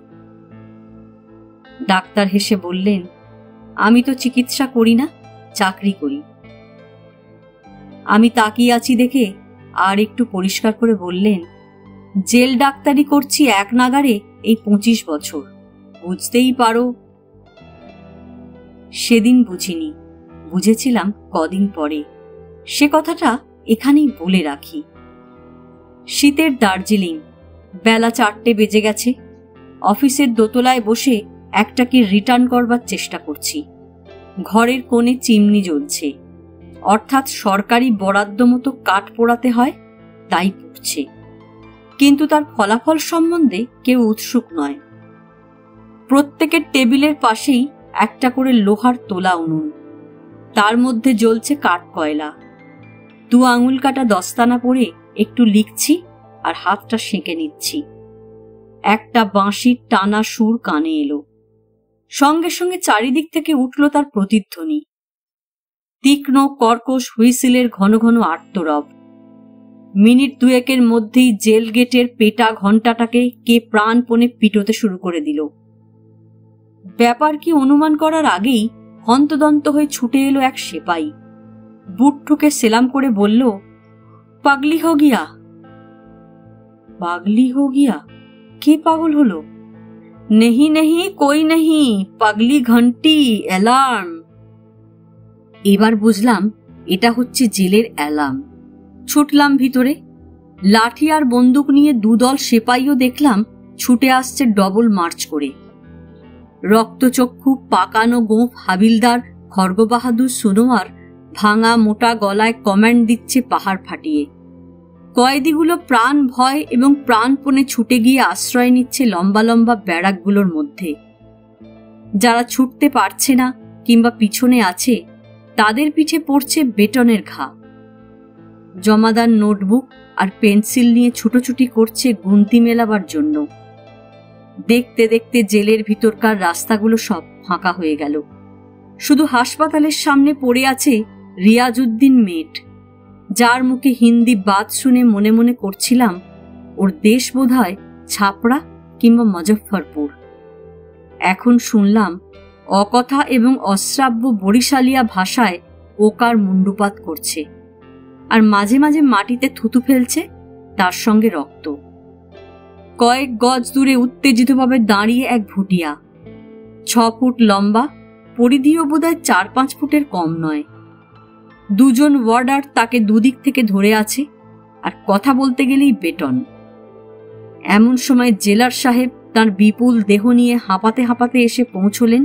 ডাক্তার হেসে বললেন, আমি তো চিকিৎসা করি না, চাকরি করি। আমি তাকিয়ে আছি দেখে আর একটু পরিষ্কার করে বললেন, জেল ডাক্তারি করছি এক নাগারে এই 25 বছর, বুঝতেই পারো। সেদিন বুঝিনি, বুঝেছিলাম কদিন পরে। সে কথাটা এখানেই বলে রাখি। শীতের দার্জিলিং, বেলা 4টে বেজে গেছে। অফিসের দোতলায় বসে একটাকে রিটার্ন করবার চেষ্টা করছি। ঘরের কোণে চিমনি জ্বলছে, অর্থাৎ সরকারি বরাদ্দ মতো কাঠ পোড়াতে হয়, তাই পুড়ছে। কিন্তু তার ফলাফল সম্বন্ধে কেউ উৎসুক নয়। প্রত্যেকের টেবিলের পাশেই একটা করে লোহার তোলা উনুন, তার মধ্যে জ্বলছে কাঠ কয়লা। 2 আঙুল কাটা দস্তানা পরে একটু লিখছি আর হাতটা সেঁকে নিচ্ছি। একটা বাঁশির টানা সুর কানে এলো। সঙ্গে সঙ্গে চারিদিক থেকে উঠল তার প্রতিধ্বনি। তীক্ষ্ণ কর্কশ হুইসেলের ঘন ঘন আর্তরব। মিনিট 2-এর মধ্যেই জেল গেটের পেটা ঘণ্টাটাকে কে প্রাণপণে পিটোতে শুরু করে দিল। ব্যাপার কি অনুমান করার আগেই হন্তদন্ত হয়ে ছুটে এলো এক সেপাই। বুট ঠুকে সেলাম করে বলল, পাগলি হো গিয়া। পাগলি হো গিয়া? কে পাগল হলো? নেহি নেহি কই নেহি, পাগলি ঘন্টি, অ্যালার্ম। এবার বুঝলাম এটা হচ্ছে জেলের অ্যালার্ম। ছুটলাম ভিতরে। লাঠি আর বন্দুক নিয়ে 2 দল সেপাইও দেখলাম ছুটে আসছে ডবল মার্চ করে। রক্তচক্ষু পাকানো গোঁফ হাবিলদার খড়গবাহাদুর সুনোয়ার ভাঙা মোটা গলায় কমান্ড দিচ্ছে পাহাড় ফাটিয়ে। কয়েদিগুলো প্রাণ ভয় এবং প্রাণপণে ছুটে গিয়ে আশ্রয় নিচ্ছে লম্বা লম্বা ব্যারাকগুলোর মধ্যে। যারা ছুটতে পারছে না কিংবা পিছনে আছে, তাদের পিঠে পড়ছে বেটনের ঘা। জমাদার নোটবুক আর পেন্সিল নিয়ে ছুটোছুটি করছে গুনতি মেলাবার জন্য। দেখতে দেখতে জেলের ভিতরকার রাস্তাগুলো সব ফাঁকা হয়ে গেল। শুধু হাসপাতালের সামনে পড়ে আছে রিয়াজউদ্দিন মেট, যার মুখে হিন্দি বাত শুনে মনে মনে করছিলাম, ওর দেশ বোধহয় ছাপড়া কিংবা মুজফ্ফরপুর। এখন শুনলাম অকথা এবং অশ্রাব্য বরিশালিয়া ভাষায় ওকার মুন্ডুপাত করছে, আর মাঝে মাঝে মাটিতে থুতু ফেলছে, তার সঙ্গে রক্ত। কয়েক গজ দূরে উত্তেজিতভাবে দাঁড়িয়ে এক ভুটিয়া, 6 ফুট লম্বা, পরিধিও বোধহয় 4-5 ফুটের কম নয়। 2 জন ওয়ার্ডার তাকে দুদিক থেকে ধরে আছে, আর কথা বলতে গেলেই বেটন। এমন সময় জেলার সাহেব তার বিপুল দেহ নিয়ে হাঁপাতে হাঁপাতে এসে পৌঁছলেন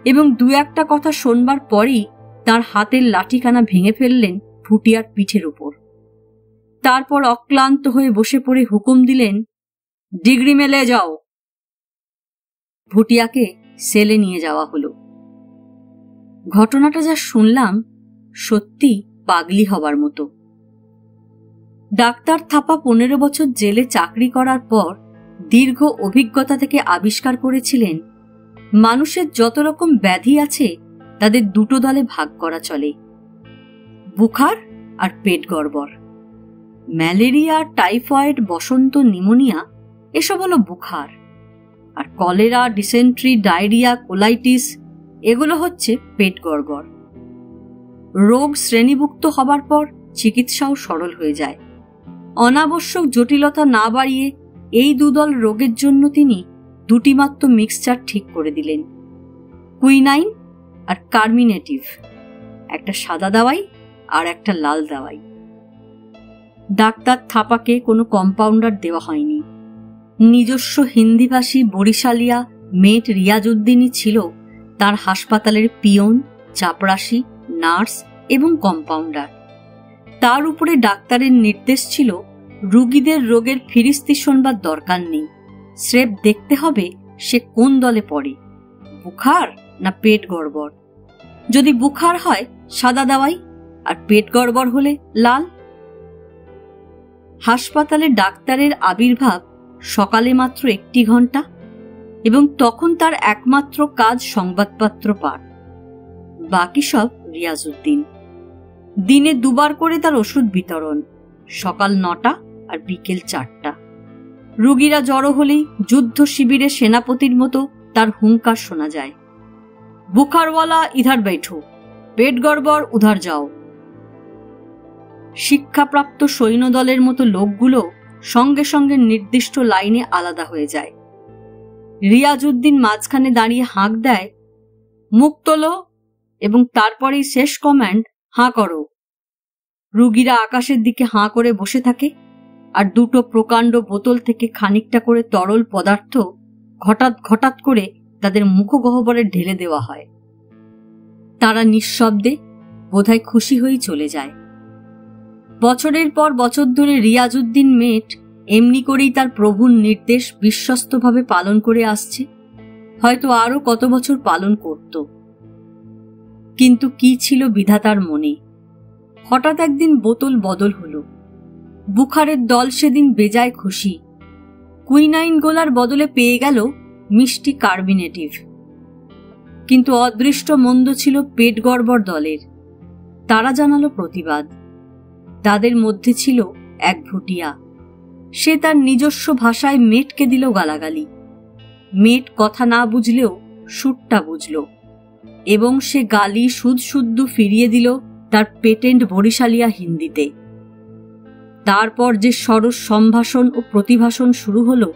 এবং 2-একটা কথা শোনবার পরই তার হাতের লাঠিখানা ভেঙে ফেললেন ভুটিয়ার পিঠের উপর। তারপর অক্লান্ত হয়ে বসে পড়ে হুকুম দিলেন, ডিগ্রি মেলে যাও। ভুটিয়াকে সেলে নিয়ে যাওয়া হলো। ঘটনাটা যা শুনলাম সত্যি পাগলি হবার মতো। ডাক্তার থাপা 15 বছর জেলে চাকরি করার পর দীর্ঘ অভিজ্ঞতা থেকে আবিষ্কার করেছিলেন, মানুষের যত রকম ব্যাধি আছে তাদের দুটো দলে ভাগ করা চলে, বুখার আর পেট গড়বড়। ম্যালেরিয়া, টাইফয়েড, বসন্ত, নিউমোনিয়া এসব হলো বুখার, আর কলেরা, ডিসেন্ট্রি, ডায়রিয়া, কোলাইটিস এগুলো হচ্ছে পেট গড়বড়। রোগ শ্রেণীভুক্ত হবার পর চিকিৎসাও সরল হয়ে যায়। অনাবশ্যক জটিলতা না বাড়িয়ে এই দুদল রোগের জন্য তিনি দুটি মাত্র মিক্সচার ঠিক করে দিলেন, কুইনাইন আর কার্মিনেটিভ, একটা সাদা দাওয়াই আর একটা লাল দাওয়াই। ডাক্তার থাপাকে কোনো কম্পাউন্ডার দেওয়া হয়নি। নিজস্ব হিন্দিভাষী বরিশালিয়া মেট রিয়াজউদ্দিনই ছিল তার হাসপাতালের পিয়ন, চাপরাশি, নার্স এবং কম্পাউন্ডার। তার উপরে ডাক্তারের নির্দেশ ছিল, রোগীদের রোগের ফিরিস্তি শোনবার দরকার নেই, স্রেফ দেখতে হবে সে কোন দলে পড়ে, বুখার না পেট গড়বড়। যদি বুখার হয় সাদা দাওয়াই, আর পেট গড়বড় হলে লাল। হাসপাতালে ডাক্তারের আবির্ভাব সকালে মাত্র 1 ঘন্টা, এবং তখন তার একমাত্র কাজ সংবাদপত্র পাঠ, বাকি সব রিয়াজউদ্দিন। দিনে 2 বার করে তার ওষুধ বিতরণ, সকাল 9টা আর বিকেল 4টা। রোগীরা জড়ো হলেই যুদ্ধ শিবিরে সেনাপতির মতো তার হুঙ্কার শোনা যায়, বুখারওয়ালা ইধার बैठो, পেট গড়বড় উধার যাও। শিক্ষাপ্রাপ্ত সৈন্যদলের মতো লোকগুলো সঙ্গে সঙ্গে নির্দিষ্ট লাইনে আলাদা হয়ে যায়। রিয়াজউদ্দিন মাঝখানে দাঁড়িয়ে হাঁক দেয়, মুখ তোলো, এবং তারপরেই শেষ কমান্ড, হাঁ করো। রোগীরা আকাশের দিকে হাঁ করে বসে থাকে, আর দুটো প্রকাণ্ড বোতল থেকে খানিকটা করে তরল পদার্থ হঠাৎ হঠাৎ করে তাদের মুখগহ্বরে ঢেলে দেওয়া হয়। তারা নিঃশব্দে বোধহয় খুশি হয়েই চলে যায়। বছরের পর বছর ধরে রিয়াজউদ্দিন মেট এমনি করেই তার প্রভুর নির্দেশ বিশ্বস্তভাবে পালন করে আসছে, হয়তো আরো কত বছর পালন করত। কিন্তু কি ছিল বিধাতার মনে, হঠাৎ একদিন বোতল বদল হলো। বুখারের দল সেদিন বেজায় খুশি, কুইনাইন গোলার বদলে পেয়ে গেল মিষ্টি কার্বিনেটিভ। কিন্তু অদৃষ্ট মন্দ ছিল পেট গড়বড় দলের, তারা জানালো প্রতিবাদ। তাদের মধ্যে ছিল এক ভুটিয়া, সে তার নিজস্ব ভাষায় মেটকে দিল গালাগালি। মেট কথা না বুঝলেও সুরটা বুঝল, এবং সে গালি শুদ্ধ ফিরিয়ে দিল তার পেটেন্ট বরিশালিয়া হিন্দিতে। তারপর যে সরস সম্ভাষণ ও প্রতিভাষণ শুরু হলো,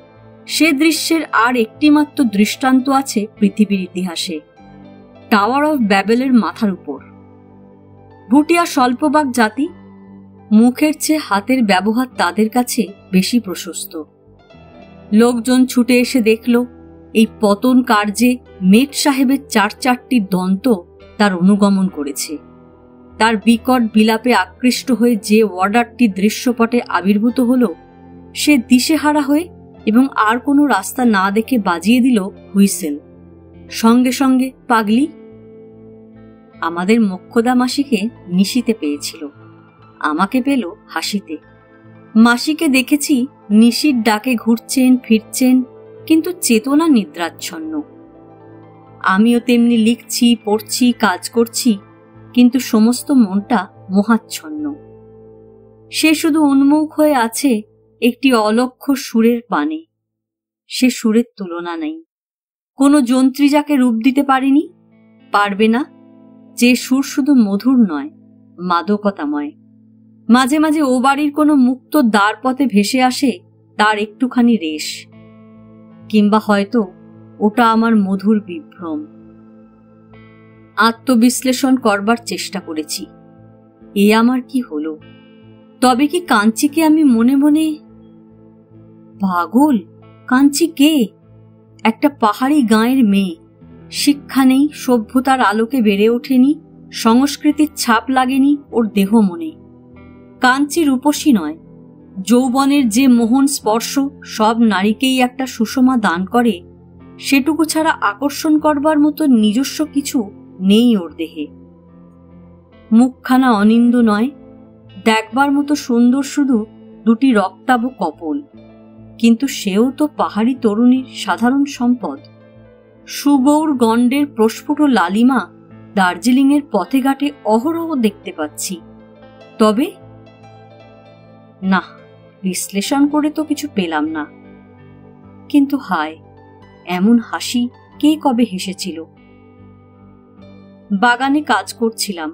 সে দৃশ্যের আর একটিমাত্র দৃষ্টান্ত আছে পৃথিবীর ইতিহাসে, টাওয়ার অফ ব্যাবেলের মাথার উপর। ভুটিয়া স্বল্পবাক জাতি, মুখের চেয়ে হাতের ব্যবহার তাদের কাছে বেশি প্রশস্ত। লোকজন ছুটে এসে দেখল এই পতন কার্যে মেট সাহেবের 4টি দন্ত তার অনুগমন করেছে। তার বিকট বিলাপে আকৃষ্ট হয়ে যে ওয়ার্ডারটি দৃশ্যপটে আবির্ভূত হল, সে দিশেহারা হয়ে এবং আর কোনো রাস্তা না দেখে বাজিয়ে দিল হুইসেল, সঙ্গে সঙ্গে পাগলি। আমাদের মোক্ষদা মাসিকে নিশিতে পেয়েছিল, আমাকে পেল হাসিতে। মাসিকে দেখেছি নিশির ডাকে ঘুরছেন ফিরছেন, কিন্তু চেতনা নিদ্রাচ্ছন্ন। আমিও তেমনি লিখছি, পড়ছি, কাজ করছি, কিন্তু সমস্ত মনটা মোহাচ্ছন্ন। সে শুধু উন্মুখ হয়ে আছে একটি অলক্ষ্য সুরের পানে। সে সুরের তুলনা নেই, কোনো যন্ত্রী যাকে রূপ দিতে পারেনি, পারবে না, যে সুর শুধু মধুর নয়, মাদকতাময়। মাঝে মাঝে ও বাড়ির কোনো মুক্ত দ্বার পথে ভেসে আসে তার একটুখানি রেশ, কিংবা হয়তো ওটা আমার মধুর বিভ্রম। আত্মবিশ্লেষণ করবার চেষ্টা করেছি, এ আমার কি হলো? তবে কি কাঞ্চিকে আমি মনে মনে পাগল? কাঞ্চি কে? একটা পাহাড়ি গাঁয়ের মেয়ে, শিক্ষা নেই, সভ্যতার আলোকে বেড়ে ওঠেনি, সংস্কৃতির ছাপ লাগেনি ওর দেহ মনে। কাঞ্চি রূপসী নয়, যৌবনের যে মোহন স্পর্শ সব নারীকেই একটা সুষমা দান করে, সেটুকু ছাড়া আকর্ষণ করবার মতো নিজস্ব কিছু নেই ওর দেহে। মুখখানা অনিন্দ নয়, দেখবার মতো সুন্দর শুধু দুটি রক্তাভ কপল, কিন্তু সেও তো পাহাড়ি তরুণীর সাধারণ সম্পদ। সুগৌর গণ্ডের প্রস্ফুট লালিমা দার্জিলিংয়ের পথে ঘাটে অহরহ দেখতে পাচ্ছি। তবে না, বিশ্লেষণ করে তো কিছু পেলাম না। কিন্তু হায়, এমন হাসি কে কবে হেসেছিল? বাগানে কাজ করছিলাম,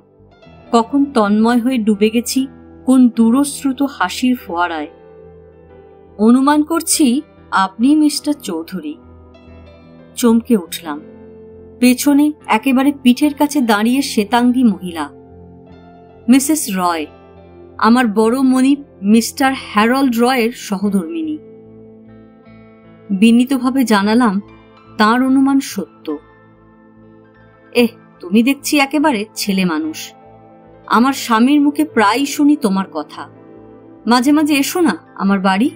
কখন তন্ময় হয়ে ডুবে গেছি কোন দূরশ্রুত হাসির ফোয়ারায়। অনুমান করছি আপনি মিস্টার চৌধুরী। চমকে উঠলাম। পেছনে একেবারে পিঠের কাছে দাঁড়িয়ে শ্বেতাঙ্গী মহিলা, মিসেস রয়, আমার বড় মনিব মিস্টার হ্যারল্ড রয়ের সহধর্মিনী। বিনীতভাবে জানালাম তাঁর অনুমান সত্য। তুমি দেখছি একেবারে ছেলে মানুষ। আমার স্বামীর মুখে প্রায়ই শুনি তোমার কথা। মাঝে মাঝে এসো না আমার বাড়ি।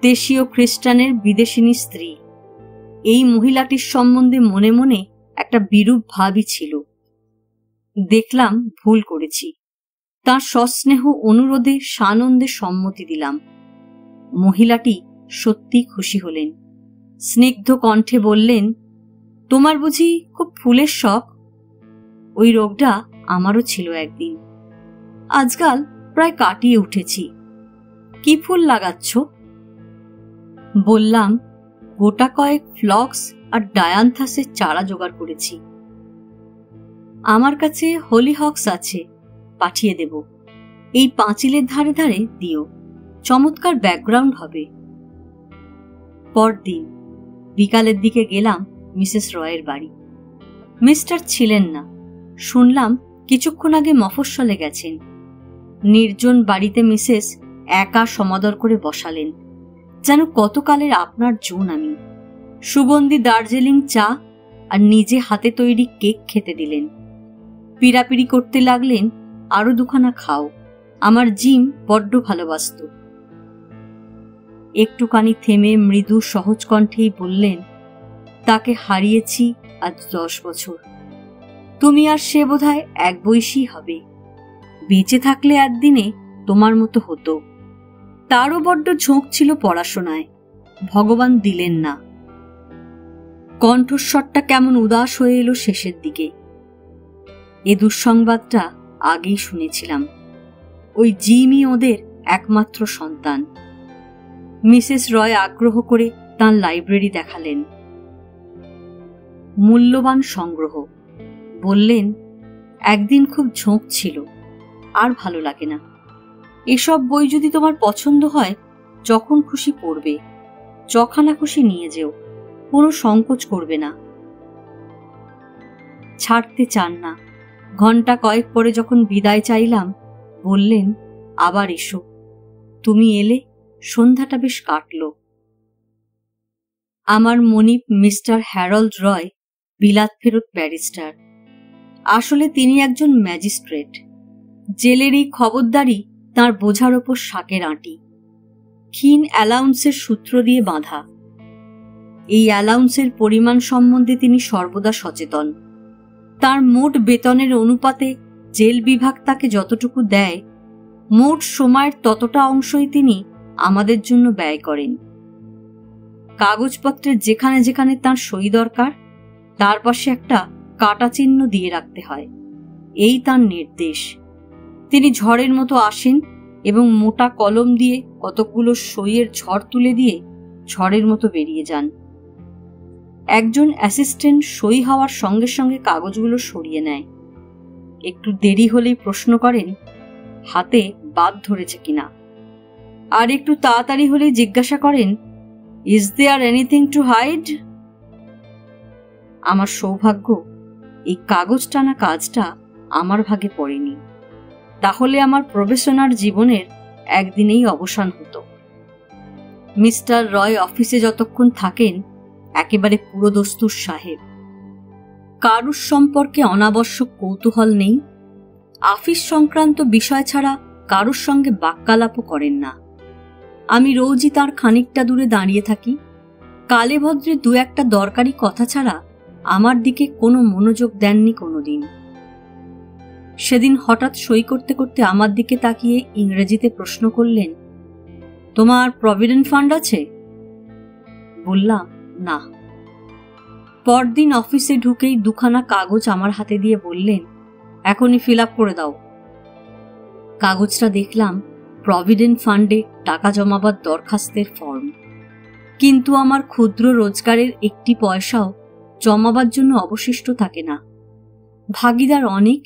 দেশীয় খ্রিস্টানের বিদেশিনী স্ত্রী, এই মহিলাটির সম্বন্ধে মনে মনে একটা বিরূপ ভাবই ছিল। দেখলাম ভুল করেছি। তাঁর সস্নেহ অনুরোধে সানন্দে সম্মতি দিলাম। মহিলাটি সত্যি খুশি হলেন। স্নিগ্ধ কণ্ঠে বললেন, তোমার বুঝি খুব ফুলের শখ? ওই রোগটা আমারও ছিল একদিন, আজকাল প্রায় কাটিয়ে উঠেছি। কি ফুল লাগাচ্ছ? বললাম, গোটা কয়েক ফ্লক্স আর ডায়ান্থাসের চারা জোগাড় করেছি। আমার কাছে হলিহক্স আছে, পাঠিয়ে দেব। এই পাঁচিলের ধারে ধারে দিও, চমৎকার ব্যাকগ্রাউন্ড হবে। পরদিন বিকালের দিকে গেলাম মিসেস রয়ের বাড়ি। মিস্টার ছিলেন না, শুনলাম কিছুক্ষণ আগে মফস্বলে গেছেন। নির্জন বাড়িতে মিসেস একা সমাদর করে বসালেন, যেন কতকালের আপনার জোন আমি। সুগন্ধি দার্জিলিং চা আর নিজে হাতে তৈরি কেক খেতে দিলেন। পিড়াপিড়ি করতে লাগলেন, আরো দুখানা খাও। আমার জিম বড্ড ভালোবাসত। একটুখানি থেমে মৃদু সহজ কণ্ঠেই বললেন, তাকে হারিয়েছি আজ 10 বছর। তুমি আর সে বোধহয় এক বয়সী হবে। বেঁচে থাকলে একদিনে তোমার মতো হতো। তারও বড্ড ঝোঁক ছিল পড়াশোনায়, ভগবান দিলেন না। কণ্ঠস্বরটা কেমন উদাস হয়ে এলো শেষের দিকে। এ দুঃসংবাদটা আগেই শুনেছিলাম। ওই জিমই ওদের একমাত্র সন্তান। মিসেস রয় আগ্রহ করে তাঁর লাইব্রেরি দেখালেন। মূল্যবান সংগ্রহ। বললেন, একদিন খুব ঝোঁক ছিল, আর ভালো লাগে না। এসব বই যদি তোমার পছন্দ হয়, যখন খুশি পড়বে, যখানা খুশি নিয়ে যেও, কোনো সংকোচ করবে না। ছাড়তে চান না। ঘন্টা কয়েক পরে যখন বিদায় চাইলাম, বললেন, আবার এসো। তুমি এলে সন্ধ্যাটা বেশ কাটল। আমার মনিব মিস্টার হ্যারল্ড রয় বিলাত ফেরত ব্যারিস্টার। আসলে তিনি একজন ম্যাজিস্ট্রেট। জেলের এই খবরদারি তাঁর বোঝার ওপর শাকের আঁটি। ক্ষীণ অ্যালাউন্সের সূত্র দিয়ে বাঁধা। এই অ্যালাউন্সের পরিমাণ সম্বন্ধে তিনি সর্বদা সচেতন। তার মোট বেতনের অনুপাতে জেল বিভাগ তাকে যতটুকু দেয়, মোট সময়ের ততটা অংশই তিনি আমাদের জন্য ব্যয় করেন। কাগজপত্রের যেখানে যেখানে তার সই দরকার, তার পাশে একটা কাটা চিহ্ন দিয়ে রাখতে হয়। এই তার নির্দেশ। তিনি ঝড়ের মতো আসেন এবং মোটা কলম দিয়ে কতকগুলো সইয়ের ঝড় তুলে দিয়ে ঝড়ের মতো বেরিয়ে যান। একজন অ্যাসিস্ট্যান্ট সই হওয়ার সঙ্গে সঙ্গে কাগজগুলো সরিয়ে নেয়। একটু দেরি হলেই প্রশ্ন করেন, হাতে বাদ ধরেছে কিনা। আর একটু তাড়াতাড়ি হলেই জিজ্ঞাসা করেন, is there anything to hide? আমার সৌভাগ্য, এই কাগজ টানা কাজটা আমার ভাগে পড়েনি। তাহলে আমার প্রফেশনাল জীবনের একদিনেই অবসান হতো। মিস্টার রয় অফিসে যতক্ষণ থাকেন, একেবারে পুরোদস্তুর সাহেব। কারুর সম্পর্কে অনাবশ্যক কৌতূহল নেই। আফিস সংক্রান্ত বিষয় ছাড়া কারুর সঙ্গে বাক্যালাপও করেন না। আমি রোজই তার খানিকটা দূরে দাঁড়িয়ে থাকি। কালে ভদ্রে দু একটা দরকারি কথা ছাড়া আমার দিকে কোনো মনোযোগ দেননি কোনোদিন। সেদিন হঠাৎ সই করতে করতে আমার দিকে তাকিয়ে ইংরেজিতে প্রশ্ন করলেন, তোমার প্রভিডেন্ট ফান্ড আছে? বললাম, না। পরদিন অফিসে ঢুকেই দুখানা কাগজ আমার হাতে দিয়ে বললেন, এখনই ফিল আপ করে দাও। কাগজটা দেখলাম প্রভিডেন্ট ফান্ডে টাকা জমাবার দরখাস্তের ফর্ম, কিন্তু আমার ক্ষুদ্র রোজগারের একটি পয়সাও জমাবার জন্য অবশিষ্ট থাকে না। ভাগিদার অনেক,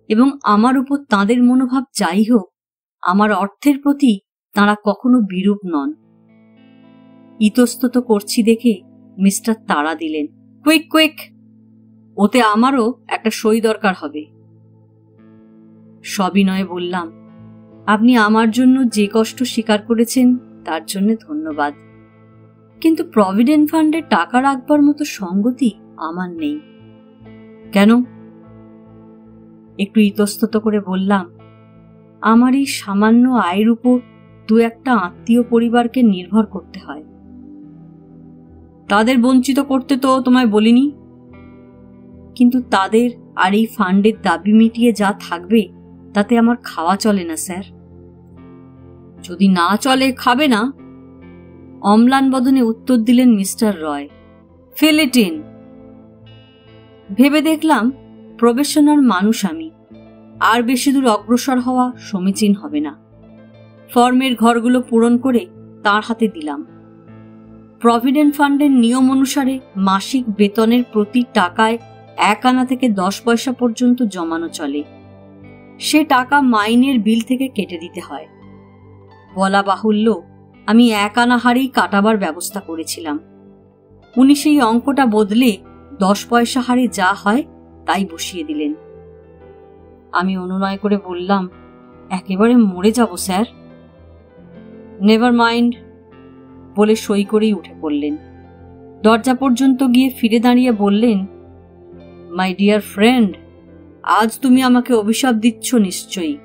এবং আমার উপর তাঁদের মনোভাব যাই হোক, আমার অর্থের প্রতি তাঁরা কখনো বিরূপ নন। ইতস্তত করছি দেখে মিস্টার তাড়া দিলেন, কুইক কুইক, ওতে আমারও একটা সই দরকার হবে। সবিনয়ে বললাম, আপনি আমার জন্য যে কষ্ট স্বীকার করেছেন তার জন্য ধন্যবাদ, কিন্তু প্রভিডেন্ট ফান্ডে টাকা রাখবার মতো সঙ্গতি আমার নেই। কেন? একটু ইতস্তত করে বললাম, আমার এই সামান্য আয়ের উপর দু একটা আত্মীয় পরিবারকে নির্ভর করতে হয়। তাদের বঞ্চিত করতে তো তোমায় বলিনি, কিন্তু তাদের আর এই ফান্ডের দাবি মিটিয়ে যা থাকবে তাতে আমার খাওয়া চলে না স্যার। যদি না চলে খাবে না, অম্লান বদনে উত্তর দিলেন mister Roy. Fill it in. ভেবে দেখলাম প্রবেশনার মানুষ আমি, আর বেশি দূর অগ্রসর হওয়া সমীচীন হবে না। ফর্মের ঘরগুলো পূরণ করে তার হাতে দিলাম। প্রভিডেন্ট ফান্ডের নিয়ম অনুসারে মাসিক বেতনের প্রতি টাকায় 1 আনা থেকে 10 পয়সা পর্যন্ত জমানো চলে। সে টাকা মাইনের বিল থেকে কেটে দিতে হয়। বলা বাহুল্য, আমি 1 আনা হারেই কাটাবার ব্যবস্থা করেছিলাম। উনি সেই অঙ্কটা বদলে 10 পয়সা হারে যা হয় তাই বসিয়ে দিলেন। আমি অনুনয় করে বললাম, একেবারে মরে যাব স্যার। নেভার মাইন্ড বলে সই করেই উঠে পড়লেন। দরজা পর্যন্ত গিয়ে ফিরে দাঁড়িয়ে বললেন, মাই ডিয়ার ফ্রেন্ড, আজ তুমি আমাকে অভিশাপ দিচ্ছ নিশ্চয়ই,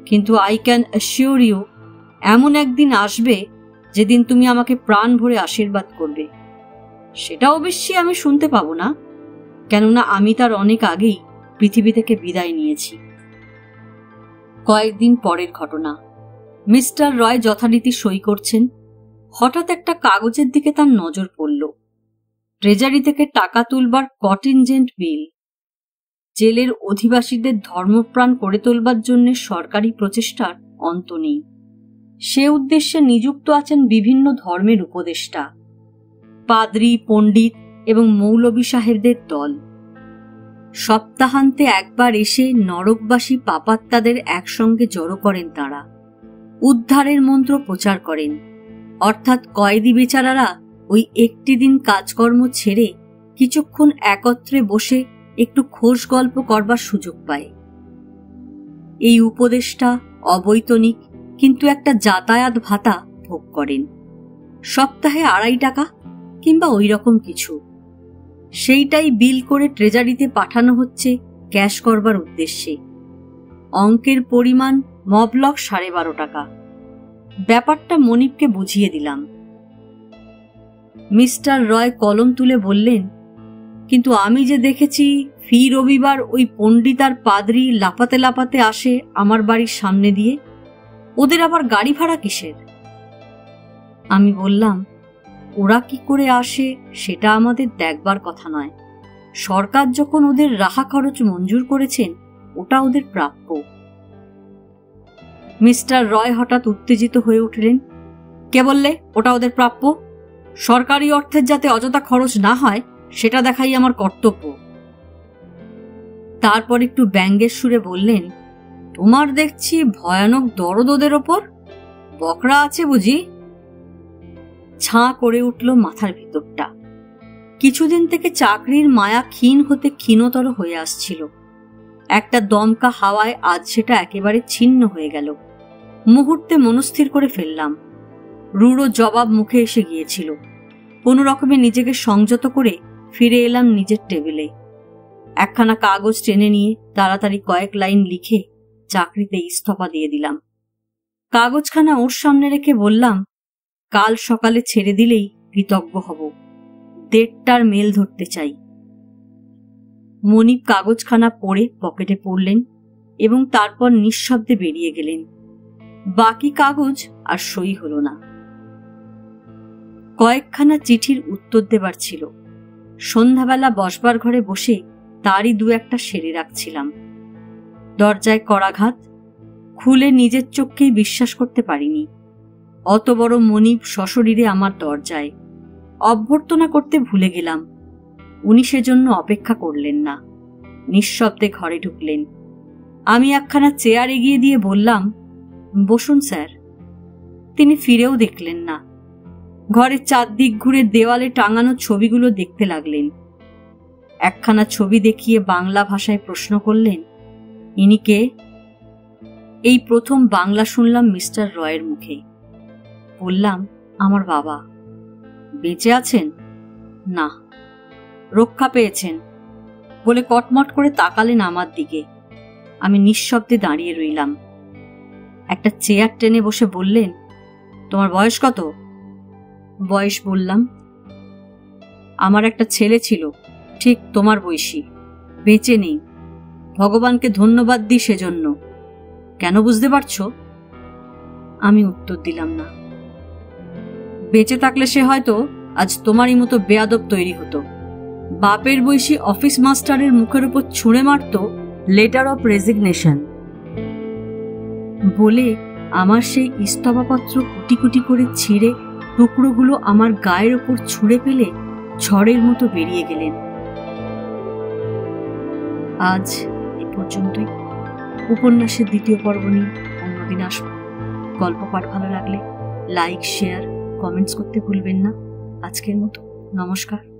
কিন্তু আই ক্যান অ্যাসিওর ইউ, এমন একদিন আসবে যেদিন তুমি আমাকে প্রাণ ভরে আশীর্বাদ করবে। সেটা অবশ্যই আমি শুনতে পাবো না, কেননা আমি তার অনেক আগেই পৃথিবী থেকে বিদায় নিয়েছি। কয়েকদিন পরের ঘটনা। মিস্টার রয় যথারীতি সই করছেন। হঠাৎ একটা কাগজের দিকে তার নজর পড়ল। ট্রেজারি থেকে টাকা তুলবার কন্টিনজেন্ট বিল। জেলের অধিবাসীদের ধর্মপ্রাণ করে তোলবার জন্য সরকারি প্রচেষ্টার অন্ত নেই। সে উদ্দেশ্যে নিযুক্ত আছেন বিভিন্ন ধর্মের উপদেষ্টা, পাদ্রী, পণ্ডিত এবং মৌলভী সাহেবদের দল। সপ্তাহান্তে একবার এসে নরকবাসী পাপাত্মাদের একসঙ্গে জড়ো করেন তাঁরা। উদ্ধারের মন্ত্র প্রচার করেন, অর্থাৎ কয়েদি বেচারারা ওই একটি দিন কাজকর্ম ছেড়ে কিছুক্ষণ একত্রে বসে একটু খোশ গল্প করবার সুযোগ পায়। এই উপদেষ্টা অবৈতনিক কিন্তু একটা যাতায়াত ভাতা ভোগ করেন, সপ্তাহে 2.5 টাকা কিংবা ওই রকম কিছু। সেইটাই বিল করে ট্রেজারিতে পাঠানো হচ্ছে ক্যাশ করবার উদ্দেশ্যে। অঙ্কের পরিমাণ মবলক 12.5 টাকা। ব্যাপারটা মনিবকে বুঝিয়ে দিলাম। মিস্টার রয় কলম তুলে বললেন, কিন্তু আমি যে দেখেছি ফি রবিবার ওই পণ্ডিত আর পাদ্রী লাপাতে লাপাতে আসে আমার বাড়ির সামনে দিয়ে, ওদের আবার গাড়ি ভাড়া কিসের? আমি বললাম, ওরা কি করে আসে সেটা আমাদের দেখবার কথা নয়। সরকার যখন ওদের রাহা খরচ মঞ্জুর করেছেন, ওটা ওদের প্রাপ্য। মিস্টার রয় হঠাৎ উত্তেজিত হয়ে উঠলেন। কে বললে ওটা ওদের প্রাপ্য? সরকারি অর্থের যাতে অযথা খরচ না হয় সেটা দেখাই আমার কর্তব্য। তারপর একটু ব্যঙ্গের সুরে বললেন, তোমার দেখছি ভয়ানক দরদ ওদের ওপর। বকরা আছে বুঝি? ছাঁ করে উঠল মাথার ভিতরটা। কিছুদিন থেকে চাকরির মায়া ক্ষীণ হতে ক্ষীণতর হয়ে আসছিল। একটা দমকা হাওয়ায় আজ সেটা একেবারে ছিন্ন হয়ে গেল। মুহূর্তে মনস্থির করে ফেললাম। রূঢ় জবাব মুখে এসে গিয়েছিল। কোনো রকমে নিজেকে সংযত করে ফিরে এলাম নিজের টেবিলে। একখানা কাগজ টেনে নিয়ে তাড়াতাড়ি কয়েক লাইন লিখে চাকরিতে ইস্তফা দিয়ে দিলাম। কাগজখানা ওর সামনে রেখে বললাম, কাল সকালে ছেড়ে দিলেই কৃতজ্ঞ হব। 1:30টার মেল ধরতে চাই। মনিব কাগজখানা পড়ে পকেটে পড়লেন, এবং তারপর নিঃশব্দে বেরিয়ে গেলেন। বাকি কাগজ আর সই হলো না। কয়েকখানা চিঠির উত্তর দেবার ছিল। সন্ধ্যাবেলা বসবার ঘরে বসে তারই দু একটা সেরে রাখছিলাম। দরজায় করাঘাত। খুলে নিজের চোখকেই বিশ্বাস করতে পারিনি। অত বড় মনিব সশরীরে আমার দরজায়। অভ্যর্থনা করতে ভুলে গেলাম। উনি সেজন্য অপেক্ষা করলেন না, নিঃশব্দে ঘরে ঢুকলেন। আমি একখানা চেয়ার এগিয়ে দিয়ে বললাম, বসুন স্যার। তিনি ফিরেও দেখলেন না। ঘরের চারদিক ঘুরে দেওয়ালে টাঙানো ছবিগুলো দেখতে লাগলেন। একখানা ছবি দেখিয়ে বাংলা ভাষায় প্রশ্ন করলেন, ইনি কে? এই প্রথম বাংলা শুনলাম মিস্টার রয়ের মুখে। বললাম, আমার বাবা। বেঁচে আছেন? না। রক্ষা পেয়েছেন? বলে কটমট করে তাকালেন আমার দিকে। আমি নিঃশব্দে দাঁড়িয়ে রইলাম। একটা চেয়ার টেনে বসে বললেন, তোমার বয়স কত? বয়স বললাম। আমার একটা ছেলে ছিল, ঠিক তোমার বয়সী, বেঁচে নেই। ভগবানকে ধন্যবাদ দিই সেজন্য। কেন বুঝতে পারছো? আমি উত্তর দিলাম না। বেঁচে থাকলে সে হয়তো আজ তোমারই মতো বেয়াদব তৈরি হতো। বাপের বয়সী অফিস মাস্টারের মুখের উপর ছুঁড়ে মারত লেটার অফ রেজিগনেশন বলে আমার সেই ইস্তফাপত্র কুটি কুটি করে ছিঁড়ে টুকরোগুলো আমার গায়ের ওপর ছুঁড়ে ফেলে ঝড়ের মতো বেরিয়ে গেলেন। আজ এ পর্যন্তই। উপন্যাসের দ্বিতীয় পর্ব নিয়ে অন্যদিন আসবো। গল্প পাঠ ভালো লাগলে লাইক, শেয়ার, কমেন্টস করতে ভুলবেন না। আজকের মতো নমস্কার।